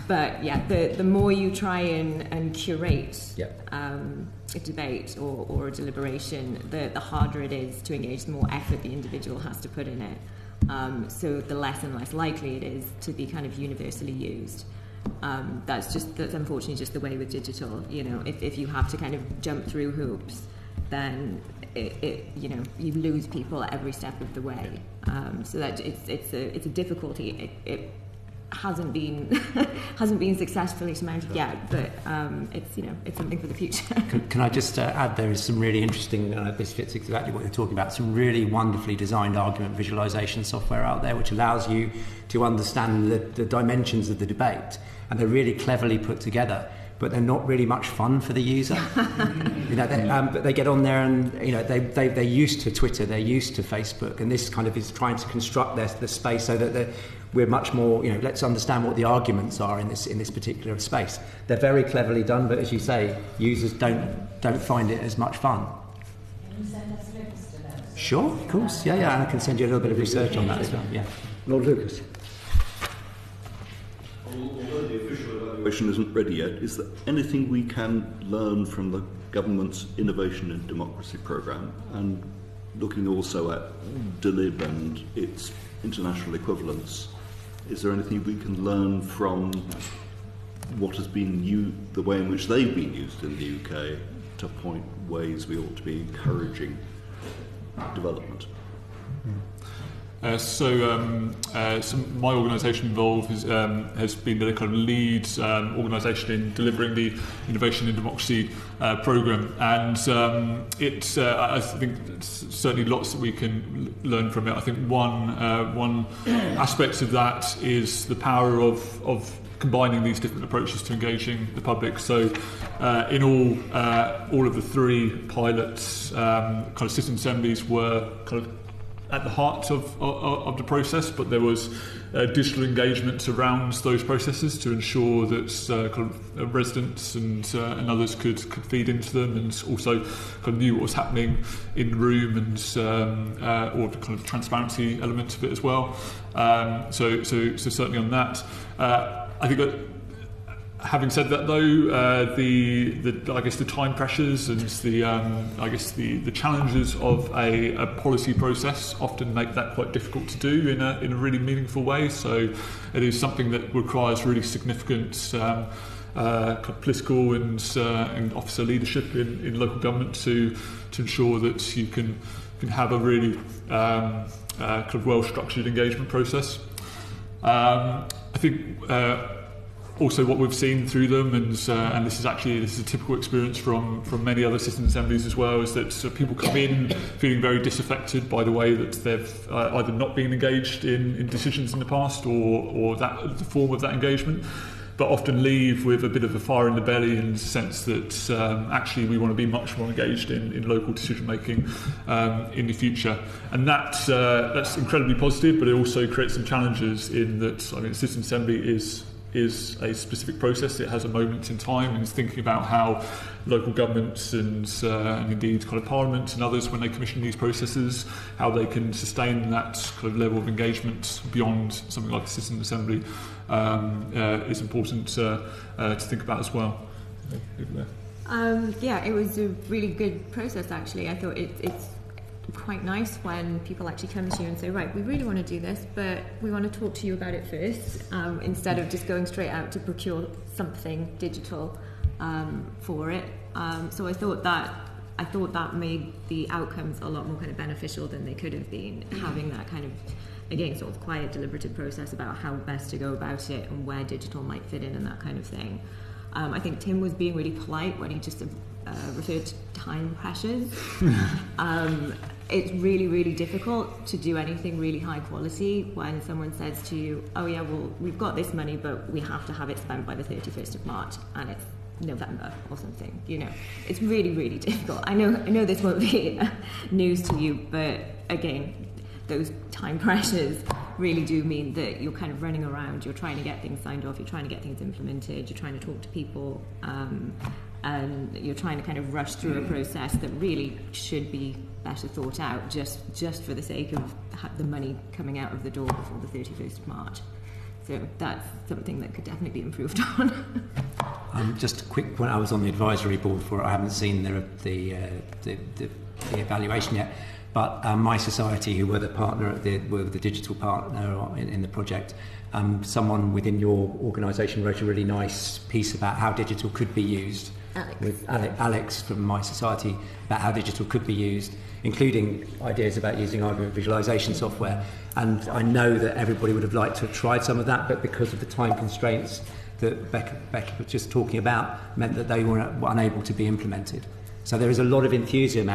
but yeah, the more you try and curate a debate or a deliberation, the harder it is to engage, the more effort the individual has to put in it. So the less and less likely it is to be kind of universally used. That's unfortunately just the way with digital. If you have to kind of jump through hoops, then you lose people at every step of the way. So that it's a difficulty. It hasn't been successfully surmounted yet, but it's something for the future. Can I just add, there is some really interesting, this fits exactly what you're talking about, some really wonderfully designed argument visualization software out there which allows you to understand the dimensions of the debate, and they're really cleverly put together, but they're not really much fun for the user. But they get on there and they're used to Twitter, they're used to Facebook, and this kind of is trying to construct the space so that we're much more, let's understand what the arguments are in this particular space. They're very cleverly done, but as you say, users don't find it as much fun. Can you send us links to that? Sure, of course. Yeah, and I can send you a little bit of research on that as well. Yeah. Lord Lucas. Although the official evaluation isn't ready yet. Is there anything we can learn from the government's Innovation in Democracy programme, and looking also at Delib and its international equivalents? Is there anything we can learn from what has been the way in which they've been used in the UK to point ways we ought to be encouraging development? So my organisation involved has been the kind of lead organisation in delivering the Innovation in Democracy programme, and I think certainly lots that we can learn from it. I think one aspect of that is the power of combining these different approaches to engaging the public. So in all of the three pilots, kind of citizen assemblies were kind of at the heart of the process, but there was digital engagement around those processes to ensure that kind of residents and others could feed into them, and also kind of knew what was happening in the room, and or the kind of transparency element of it as well. So certainly on that, I think that. Having said that, though, I guess the time pressures and the challenges of a policy process often make that quite difficult to do in a really meaningful way. So it is something that requires really significant political and officer leadership in local government to ensure that you can have a really kind of well structured engagement process. I think. Also, what we've seen through them, and this is a typical experience from many other citizen assemblies as well, is that people come in feeling very disaffected by the way that they've either not been engaged in decisions in the past, or that the form of that engagement, but often leave with a bit of a fire in the belly and a sense that actually we want to be much more engaged in local decision making in the future. And that's incredibly positive, but it also creates some challenges in that. I mean, citizen assembly is a specific process. It has a moment in time, and it's thinking about how local governments and indeed kind of parliaments and others, when they commission these processes, how they can sustain that kind of level of engagement beyond something like a citizen assembly is important to think about as well. Yeah, it was a really good process actually. I thought it's quite nice when people actually come to you and say, right, we really want to do this, but we want to talk to you about it first, instead of just going straight out to procure something digital for it. So I thought that made the outcomes a lot more kind of beneficial than they could have been, having that kind of, again, sort of quiet, deliberative process about how best to go about it and where digital might fit in and that kind of thing. I think Tim was being really polite when he just referred to time pressures. It's really, really difficult to do anything really high quality when someone says to you, oh yeah, well, we've got this money, but we have to have it spent by the 31st of March, and it's November or something, you know. It's really, really difficult. I know this won't be news to you, but again, those time pressures really do mean that you're kind of running around, you're trying to get things signed off, you're trying to get things implemented, you're trying to talk to people, and you're trying to kind of rush through a process that really should be better thought out, just for the sake of the money coming out of the door before the 31st of March. So that's something that could definitely be improved on. Just a quick point, I was on the advisory board for it. I haven't seen the evaluation yet, but My Society, who were the partner, were the digital partner in the project, someone within your organisation wrote a really nice piece about how digital could be used. Alex from My Society, about how digital could be used, including ideas about using argument visualization software. And I know that everybody would have liked to have tried some of that, but because of the time constraints that Becky was just talking about, meant that they were unable to be implemented. So there is a lot of enthusiasm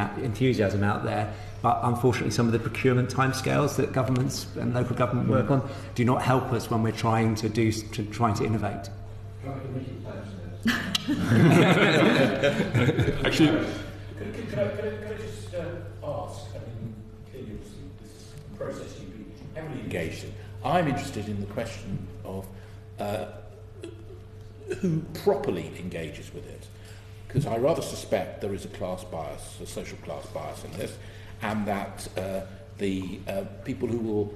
out there, but unfortunately some of the procurement timescales that governments and local government work on do not help us when we're trying to innovate. Actually, could I just ask? I mean, clearly this process you've been heavily engaged in. I'm interested in the question of who properly engages with it, because I rather suspect there is a class bias, a social class bias in this, and that the people who will,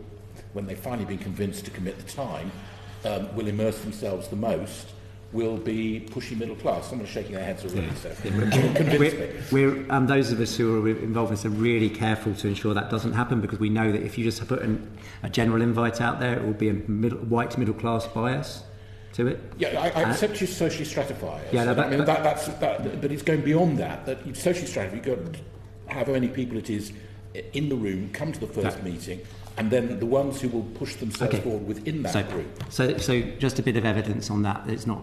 when they've finally been convinced to commit the time, will immerse themselves the most will be pushy middle class. Someone's shaking their heads already, so convince me. We're those of us who are involved in this are really careful to ensure that doesn't happen, because we know that if you just put a general invite out there, it will be a white middle class bias to it. Yeah, I accept you socially stratify it. Yeah, no, but it's going beyond that. That you socially stratify, you've got to have how many people it is in the room, come to the first meeting, and then the ones who will push themselves forward within that group. So just a bit of evidence on that. It's not.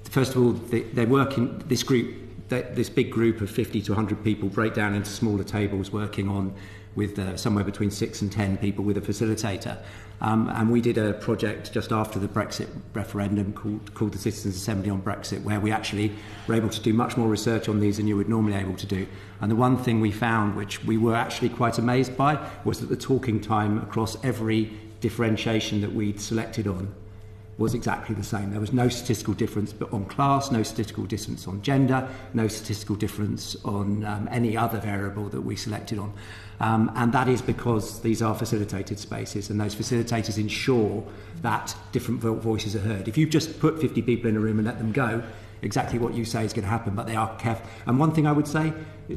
First of all, they work in this group. This big group of 50 to 100 people break down into smaller tables, working on with somewhere between 6 and 10 people with a facilitator. And we did a project just after the Brexit referendum called the Citizens' Assembly on Brexit, where we actually were able to do much more research on these than you would normally able to do. And the one thing we found, which we were actually quite amazed by, was that the talking time across every differentiation that we'd selected on was exactly the same. There was no statistical difference on class, no statistical difference on gender, no statistical difference on any other variable that we selected on. And that is because these are facilitated spaces, and those facilitators ensure that different voices are heard. If you just put 50 people in a room and let them go, exactly what you say is going to happen, but they are careful. And one thing I would say,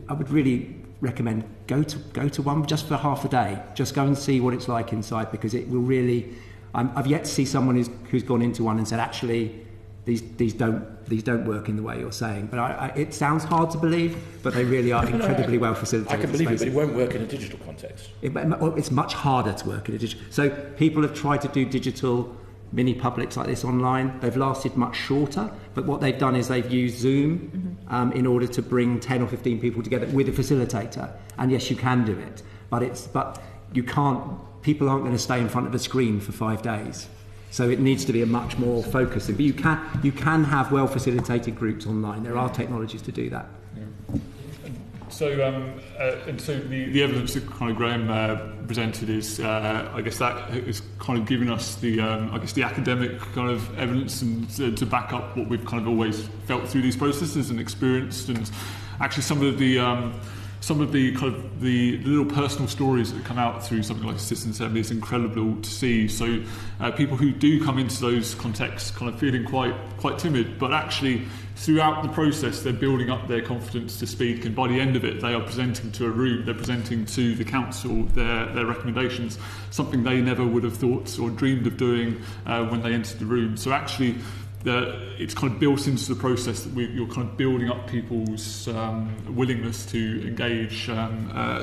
I would really recommend go to one just for half a day. Just go and see what it's like inside, because it will really... I've yet to see someone who's gone into one and said, actually, these don't work in the way you're saying. But it sounds hard to believe, but they really are incredibly well facilitated. I can believe it, but it won't work in a digital context. It's much harder to work in a digital. So people have tried to do digital mini publics like this online. They've lasted much shorter, but what they've done is they've used Zoom in order to bring 10 or 15 people together with a facilitator. And yes, you can do it, but you can't. People aren't going to stay in front of a screen for 5 days. So it needs to be a much more focused thing. But you can have well facilitated groups online. There are technologies to do that. Yeah. So the evidence that kind of Graham presented is, I guess that is kind of giving us the academic kind of evidence and to back up what we've kind of always felt through these processes and experienced, and actually some of the kind of the little personal stories that come out through something like a Citizen Assembly is incredible to see. So people who do come into those contexts kind of feeling quite timid, but actually throughout the process they're building up their confidence to speak, and by the end of it they are presenting to a room, they're presenting to the council their recommendations, something they never would have thought or dreamed of doing when they entered the room. So actually it's kind of built into the process that you're kind of building up people's willingness to engage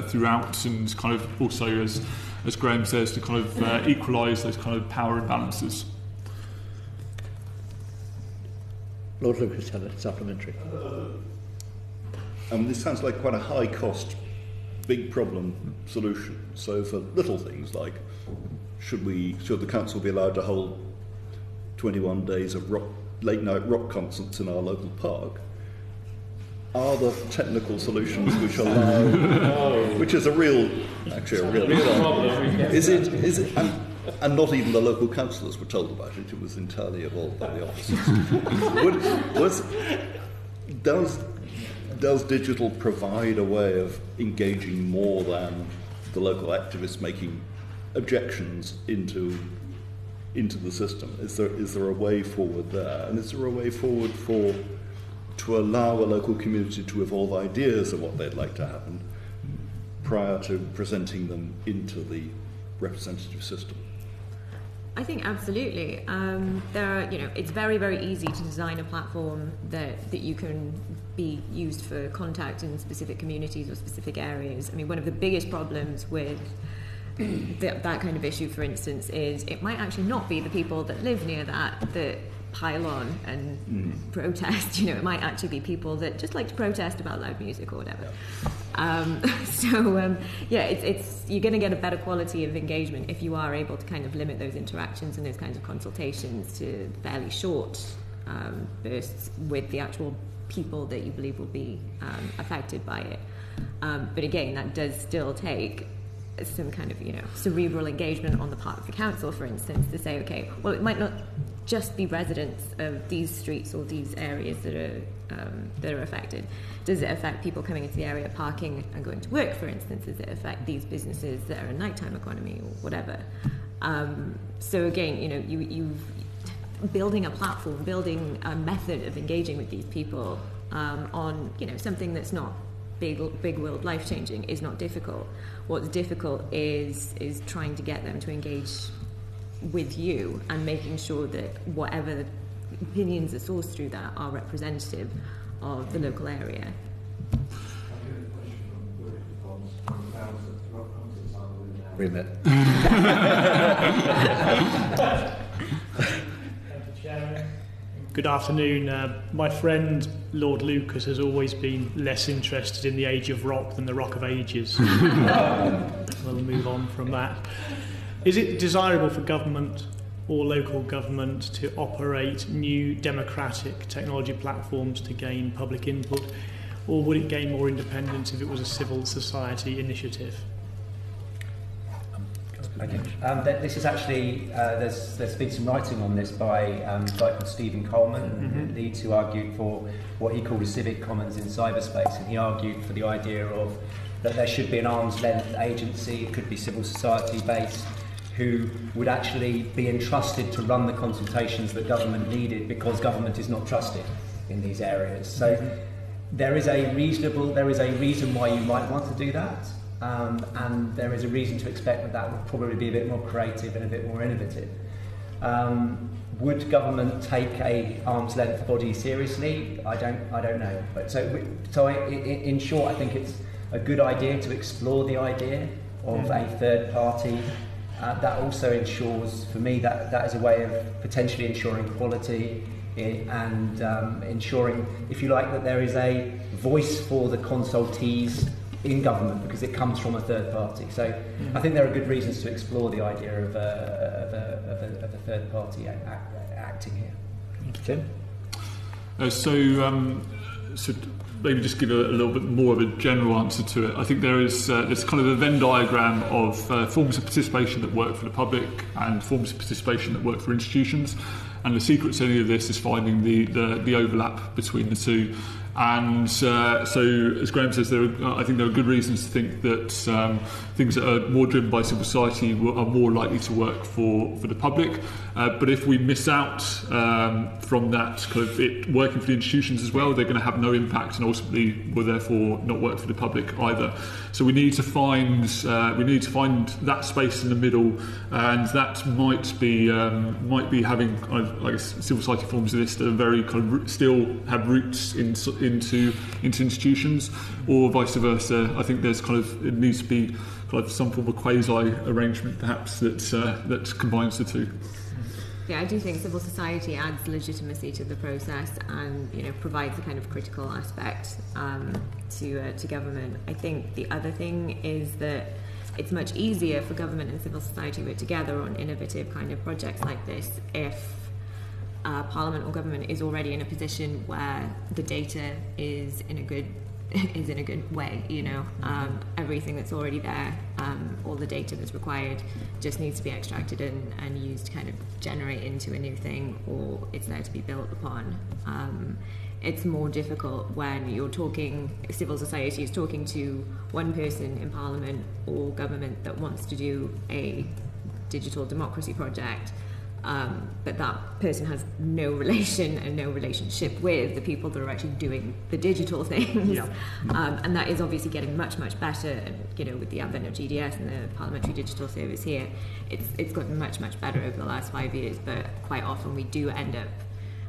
throughout, and kind of also, as Graham says, to kind of equalise those kind of power imbalances. Lord Lucas had a supplementary. This sounds like quite a high-cost, big problem solution. So for little things like, should the council be allowed to hold 21 days of late-night rock concerts in our local park? Are there technical solutions which allow, which is a real problem? Is it? And not even the local councillors were told about it. It was entirely evolved by the officers. Does digital provide a way of engaging more than the local activists making objections into the system? Is there a way forward there? And is there a way forward to allow a local community to evolve ideas of what they'd like to happen prior to presenting them into the representative system? I think absolutely. It's very, very easy to design a platform that you can be used for contact in specific communities or specific areas. I mean, one of the biggest problems with that kind of issue, for instance, is it might actually not be the people that live near that pile on and protest. It might actually be people that just like to protest about loud music or whatever. You're going to get a better quality of engagement if you are able to kind of limit those interactions and those kinds of consultations to fairly short bursts with the actual people that you believe will be affected by it. But again, that does still take some kind of cerebral engagement on the part of the council, for instance, to say, okay, well, it might not just be residents of these streets or these areas that are affected. Does it affect people coming into the area, parking and going to work, for instance? Does it affect these businesses that are a nighttime economy or whatever? So again, building a platform, building a method of engaging with these people on, you know, something that's not big world life changing is not difficult. What's difficult is trying to get them to engage with you and making sure that whatever opinions are sourced through that are representative of the local area. Remit. Good afternoon. My friend Lord Lucas has always been less interested in the age of rock than the rock of ages. We'll move on from that. Is it desirable for government or local government to operate new democratic technology platforms to gain public input, or would it gain more independence if it was a civil society initiative? Okay. This is actually, there's been some writing on this by a guy called Stephen Coleman, at Leeds, who argued for what he called a civic commons in cyberspace, and he argued for the idea of that there should be an arm's length agency, it could be civil society based, who would actually be entrusted to run the consultations that government needed because government is not trusted in these areas. So there is a reason why you might want to do that. And there is a reason to expect that that would probably be a bit more creative and a bit more innovative. Would government take a arm's length body seriously? I don't know. But in short, I think it's a good idea to explore the idea of a third party. That also ensures, for me, that is a way of potentially ensuring quality and ensuring, if you like, that there is a voice for the consultees in government because it comes from a third party. So I think there are good reasons to explore the idea of a third party acting here. Tim? So maybe just give a little bit more of a general answer to it. I think there's kind of a Venn diagram of forms of participation that work for the public and forms of participation that work for institutions. And the secret to any of this is finding the overlap between the two. And so, as Graham says, I think there are good reasons to think that things that are more driven by civil society are more likely to work for the public. But if we miss out from that kind of it working for the institutions as well, they're going to have no impact and ultimately will therefore not work for the public either. So we need to find that space in the middle, and that might be having I guess civil society forms of this that are very kind of still have roots into institutions, or vice versa. I think it needs to be kind of some form of quasi arrangement perhaps that combines the two. Yeah, I do think civil society adds legitimacy to the process and, you know, provides a kind of critical aspect to government. I think the other thing is that it's much easier for government and civil society to work together on innovative kind of projects like this if Parliament or government is already in a position where the data is in a good way, you know. Everything that's already there, all the data that's required just needs to be extracted and used to kind of generate into a new thing, or it's there to be built upon. It's more difficult when you're talking, civil society is talking to one person in Parliament or government that wants to do a digital democracy project, but that person has no relation and no relationship with the people that are actually doing the digital things. Yeah. And that is obviously getting much, much better. And, you know, with the advent of GDS and the Parliamentary Digital Service here, it's gotten much, much better over the last 5 years. But quite often we do end up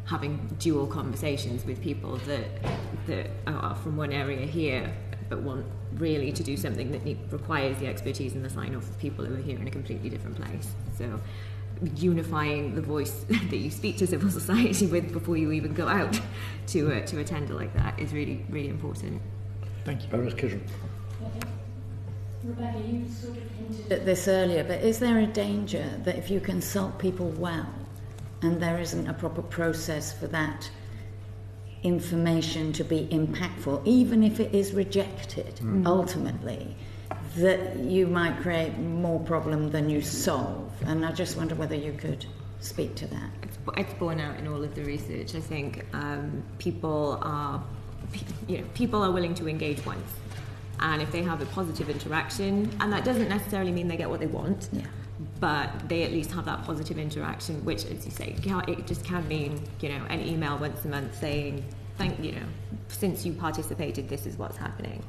having dual conversations with people that are from one area here but want really to do something that requires the expertise and the sign-off of people who are here in a completely different place. So unifying the voice that you speak to civil society with before you even go out to a tender like that is really, really important. Thank you. Baroness Kidron. Rebecca, you sort of hinted at this earlier, but is there a danger that if you consult people well and there isn't a proper process for that information to be impactful, even if it is rejected ultimately, that you might create more problem than you solve? And I just wonder whether you could speak to that. It's borne out in all of the research. I think people are willing to engage once, and if they have a positive interaction, and that doesn't necessarily mean they get what they want. Yeah. but they at least have that positive interaction, which, as you say, it just can mean, an email once a month saying, since you participated, this is what's happening.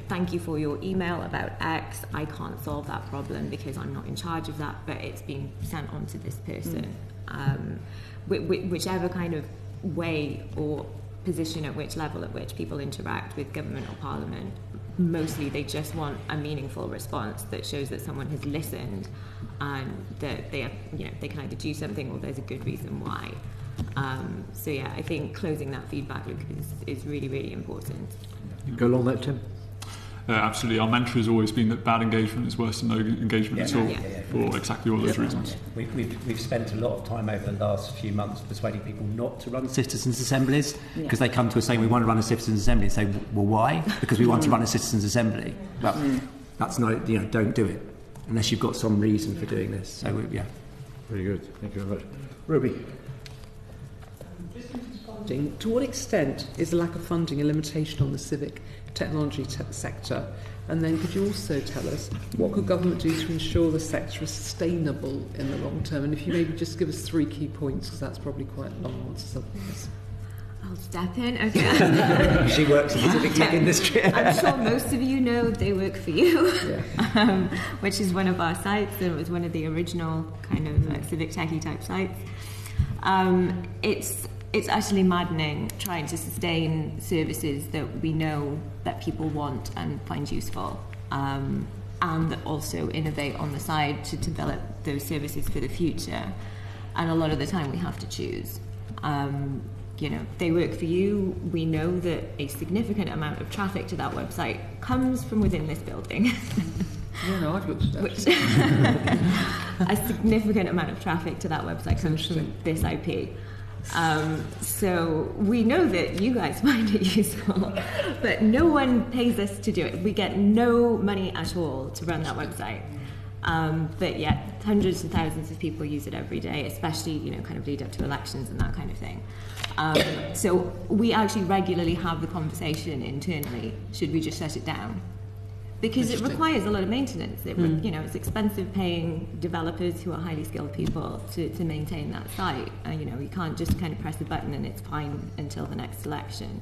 Thank you for your email about X. I can't solve that problem because I'm not in charge of that, but it's been sent on to this person. Whichever kind of way or position at which level at which people interact with government or parliament, mostly they just want a meaningful response that shows that someone has listened and that they can either do something or there's a good reason why. I think closing that feedback loop is really, really important. Go along that, Tim. Absolutely. Our mantra has always been that bad engagement is worse than no engagement at all, for exactly all those reasons. We've spent a lot of time over the last few months persuading people not to run citizens' assemblies, because they come to us saying we want to run a citizens' assembly and say, well, why? Because we want to run a citizens' assembly. Well, that's not, don't do it unless you've got some reason for doing this. So, Very good. Thank you very much. Ruby. To what extent is the lack of funding a limitation on the civic technology sector? And then could you also tell us what could government do to ensure the sector is sustainable in the long term? And if you maybe just give us 3 key points, because that's probably quite long. I'll step in. Okay. She works in the civic tech industry. I'm sure most of you know they work for you, which is one of our sites, and it was one of the original kind of civic techie type sites. It's actually maddening trying to sustain services that we know that people want and find useful, and also innovate on the side to develop those services for the future. And a lot of the time we have to choose. They work for you. We know that a significant amount of traffic to that website comes from within this building. I've looked at that. A significant amount of traffic to that website comes from this IP. So we know that you guys find it useful, but no one pays us to do it. We get no money at all to run that website. But yet hundreds and thousands of people use it every day, especially, kind of lead up to elections and that kind of thing. So we actually regularly have the conversation internally, should we just shut it down? Because it requires a lot of maintenance. It's expensive paying developers who are highly skilled people to maintain that site. You can't just kind of press a button and it's fine until the next election.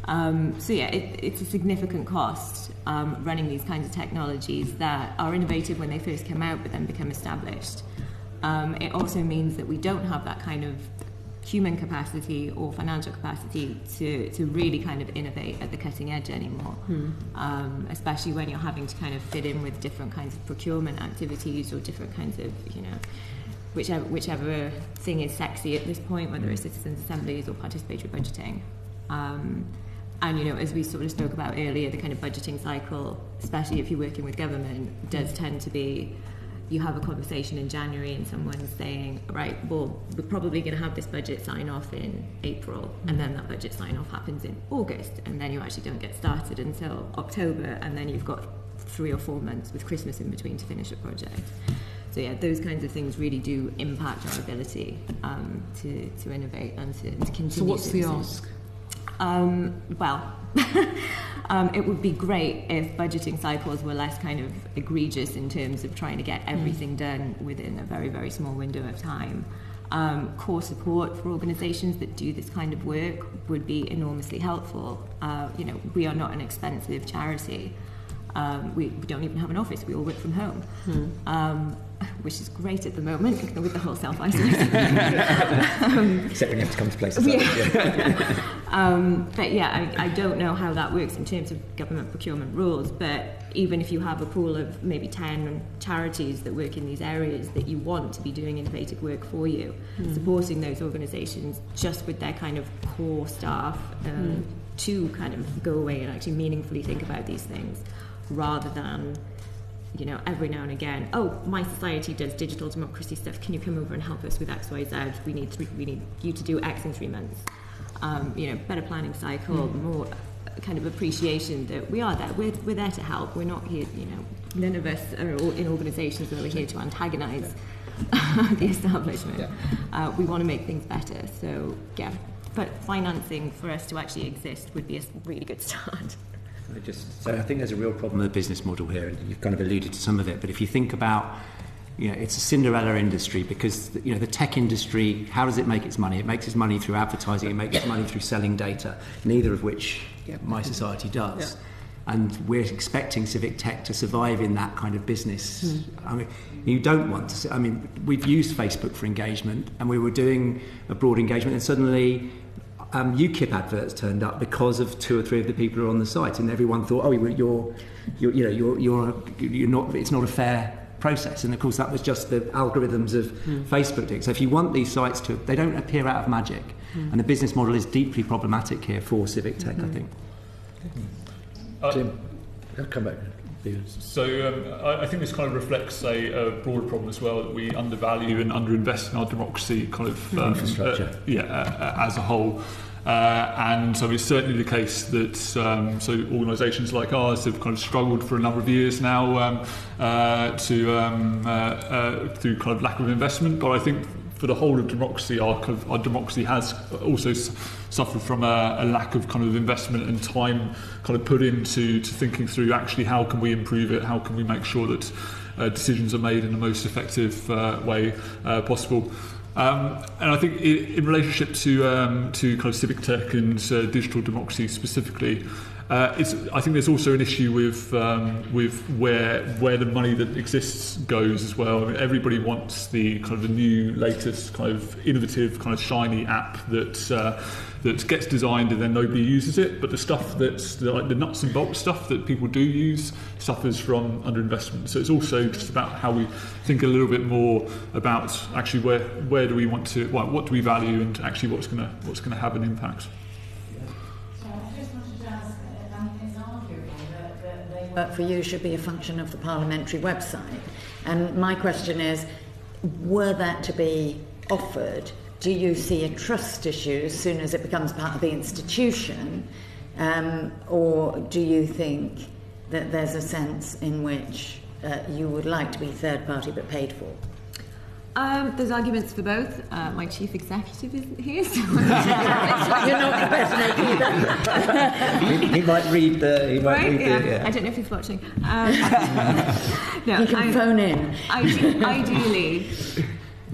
It's a significant cost running these kinds of technologies that are innovative when they first come out but then become established. It also means that we don't have that kind of human capacity or financial capacity to really kind of innovate at the cutting edge anymore, especially when you're having to kind of fit in with different kinds of procurement activities or different kinds of, whichever thing is sexy at this point, whether it's citizens' assemblies or participatory budgeting. As we sort of spoke about earlier, the kind of budgeting cycle, especially if you're working with government, does tend to be, you have a conversation in January and someone's saying, right, well, we're probably going to have this budget sign off in April, and then that budget sign off happens in August, and then you actually don't get started until October, and then you've got 3 or 4 months with Christmas in between to finish a project. So those kinds of things really do impact our ability to innovate and to continue. So what's the ask? It would be great if budgeting cycles were less kind of egregious in terms of trying to get everything done within a very, very small window of time. Core support for organisations that do this kind of work would be enormously helpful. We are not an expensive charity. We don't even have an office. We all work from home. Which is great at the moment with the whole self-isolation. Except when you have to come to places I don't know how that works in terms of government procurement rules, but even if you have a pool of maybe 10 charities that work in these areas that you want to be doing innovative work for you, supporting those organisations just with their kind of core staff to kind of go away and actually meaningfully think about these things, rather than every now and again, my society does digital democracy stuff, can you come over and help us with X, Y, Z? We need you to do X in 3 months. Better planning cycle, more kind of appreciation that we are there. We're there to help. We're not here, none of us are in organisations where we're here to antagonise the establishment. We want to make things better. So, but financing for us to actually exist would be a really good start. So I think there's a real problem with the business model here, and you've kind of alluded to some of it. But if you think about, it's a Cinderella industry because, the tech industry, how does it make its money? It makes its money through advertising, it makes its money through selling data, neither of which my society does. Yeah. And we're expecting civic tech to survive in that kind of business. I mean, you don't want to... we've used Facebook for engagement, and we were doing a broad engagement, and suddenly UKIP adverts turned up because of 2 or 3 of the people who are on the site, and everyone thought, you're not. It's not a fair process. And of course, that was just the algorithms of Facebook doing. So if you want these sites they don't appear out of magic, and the business model is deeply problematic here for civic tech, I think. Tim, I'll come back. So I think this kind of reflects a broader problem as well, that we undervalue and underinvest in our democracy kind of infrastructure. As a whole. And so it's certainly the case that so organisations like ours have kind of struggled for a number of years now through kind of lack of investment. But I think for the whole of democracy, our democracy has also suffered from a lack of kind of investment and time kind of put into thinking through actually how can we improve it, how can we make sure that decisions are made in the most effective way possible. And I think in relationship to kind of civic tech and digital democracy specifically, I think there's also an issue with where the money that exists goes as well. I mean, everybody wants the kind of the new, latest, kind of innovative, kind of shiny app that gets designed and then nobody uses it. But the stuff that's the nuts and bolts stuff that people do use suffers from underinvestment. So it's also just about how we think a little bit more about actually where do we want to, what do we value, and actually what's going to have an impact. Work for you should be a function of the parliamentary website. And my question is, were that to be offered, do you see a trust issue as soon as it becomes part of the institution, or do you think that there's a sense in which you would like to be third party but paid for? There's arguments for both. My chief executive isn't here, so you're not impersonating either. He might read the. I don't know if he's watching. No, he can phone in. Ideally,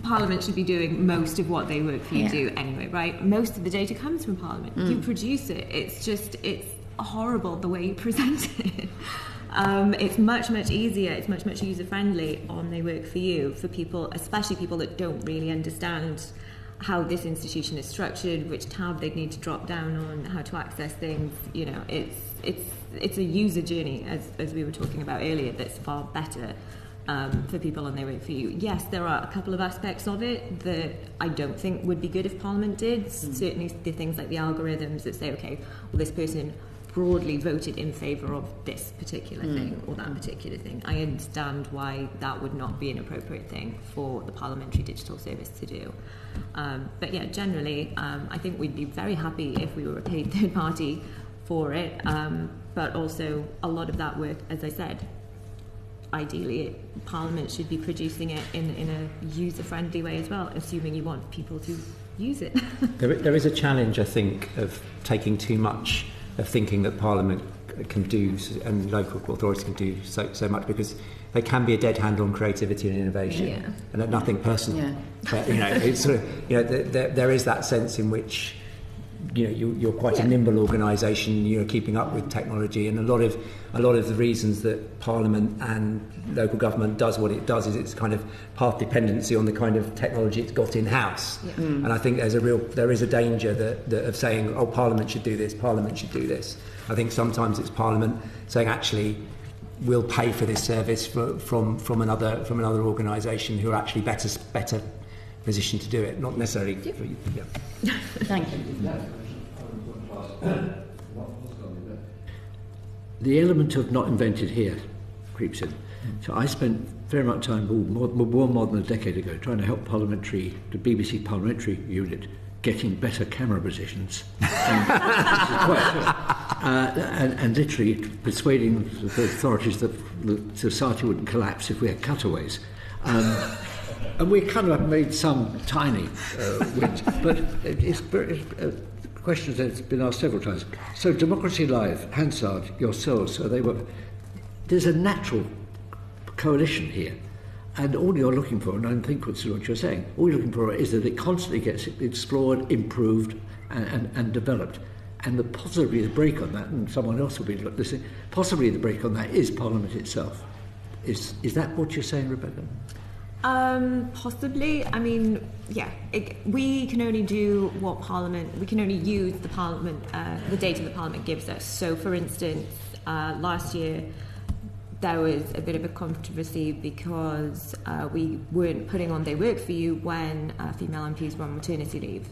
Parliament should be doing most of what they work for you do anyway, right? Most of the data comes from Parliament. You produce it. It's horrible the way you present it. It's much easier, it's much user-friendly on They Work For You for people, especially people that don't really understand how this institution is structured, which tab they need to drop down on, how to access things. It's a user journey, as we were talking about earlier, that's far better for people on They Work For You. Yes, there are a couple of aspects of it that I don't think would be good if Parliament did. Certainly the things like the algorithms that say, okay, well, this person broadly voted in favour of this particular thing or that particular thing. I understand why that would not be an appropriate thing for the Parliamentary Digital Service to do. But yeah, generally, I think we'd be very happy if we were a paid third party for it. But also, a lot of that work, as I said, ideally, Parliament should be producing it in a user-friendly way as well, assuming you want people to use it. There is a challenge, I think, of taking too much of thinking that Parliament can do and local authorities can do so much, because they can be a dead hand on creativity and innovation, and nothing personal. But it's sort of there is that sense in which you're quite a nimble organisation. You're keeping up with technology, and a lot of the reasons that Parliament and local government does what it does is it's kind of path dependency on the kind of technology it's got in house. And I think there is a danger that of saying, oh, Parliament should do this, Parliament should do this. I think sometimes it's Parliament saying, actually, we'll pay for this service from another organisation who are actually better positioned to do it, not necessarily. Thank you. The element of not invented here creeps in. So I spent very much time, more than a decade ago, trying to help the BBC parliamentary unit getting better camera positions. And literally persuading the authorities that the society wouldn't collapse if we had cutaways. And we kind of made some tiny wins, but it's question that's been asked several times. So Democracy Live, Hansard, yourselves, so there's a natural coalition here. And all you're looking for, and I think what's what you're saying, all you're looking for is that it constantly gets explored, improved, and developed. And possibly the break on that, and someone else will be listening, possibly the break on that is Parliament itself. Is that what you're saying, Rebecca? Possibly. I mean, yeah, we can only do what Parliament, we can only use the Parliament, the data the Parliament gives us. So, for instance, last year there was a bit of a controversy because we weren't putting on They Work For You when female MPs were on maternity leave.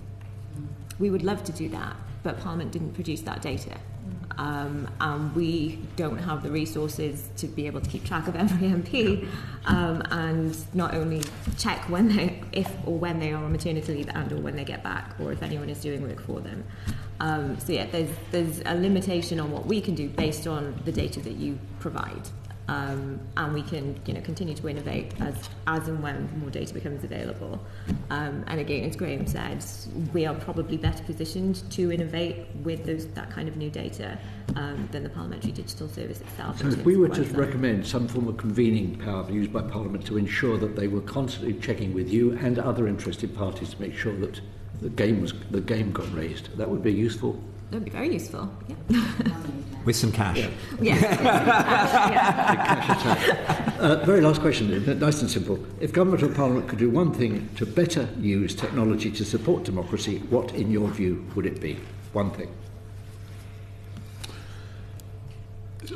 We would love to do that, but Parliament didn't produce that data. And we don't have the resources to be able to keep track of every MP and not only check if or when they are on maternity leave and or when they get back, or if anyone is doing work for them. So yeah, there's a limitation on what we can do based on the data that you provide. And we can continue to innovate as and when more data becomes available. And again, as Graham said, we are probably better positioned to innovate with that kind of new data than the Parliamentary Digital Service itself. So if we were to recommend some form of convening power used by Parliament to ensure that they were constantly checking with you and other interested parties to make sure that the game got raised, that would be useful? That would be very useful, yeah. With some cash. Yeah. Very last question, nice and simple. If government or Parliament could do one thing to better use technology to support democracy, what, in your view, would it be? One thing.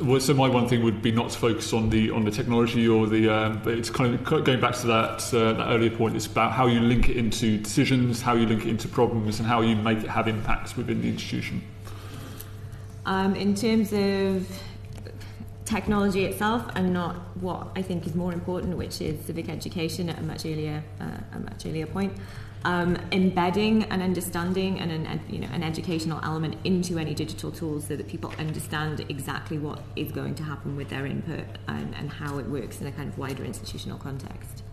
Well, so my one thing would be not to focus on the technology or it's kind of going back to that earlier point. It's about how you link it into decisions, how you link it into problems, and how you make it have impacts within the institution. In terms of technology itself, and not what I think is more important, which is civic education at a much earlier point. Embedding an understanding and an educational element into any digital tools so that people understand exactly what is going to happen with their input and how it works in a kind of wider institutional context.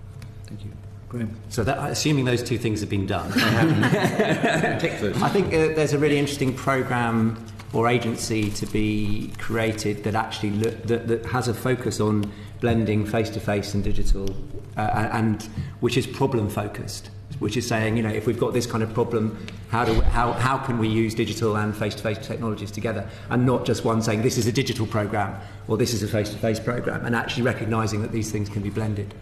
Thank you. Graham. So assuming those two things have been done, I think there's a really interesting programme or agency to be created that actually that has a focus on blending face-to-face and digital, and which is problem-focused. Which is saying, if we've got this kind of problem, how can we use digital and face-to-face technologies together, and not just one saying this is a digital program or this is a face-to-face program, and actually recognising that these things can be blended.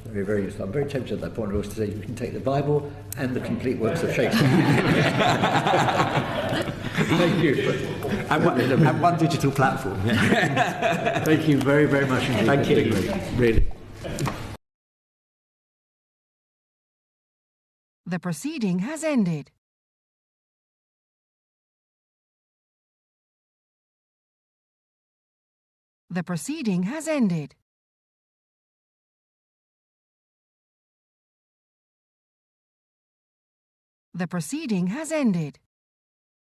Very, very useful. I'm very tempted at that point also to say you can take the Bible and the complete works of Shakespeare. Thank you. And one digital platform. Thank you very, very much indeed. Thank you. Really. The proceeding has ended. The proceeding has ended. The proceeding has ended.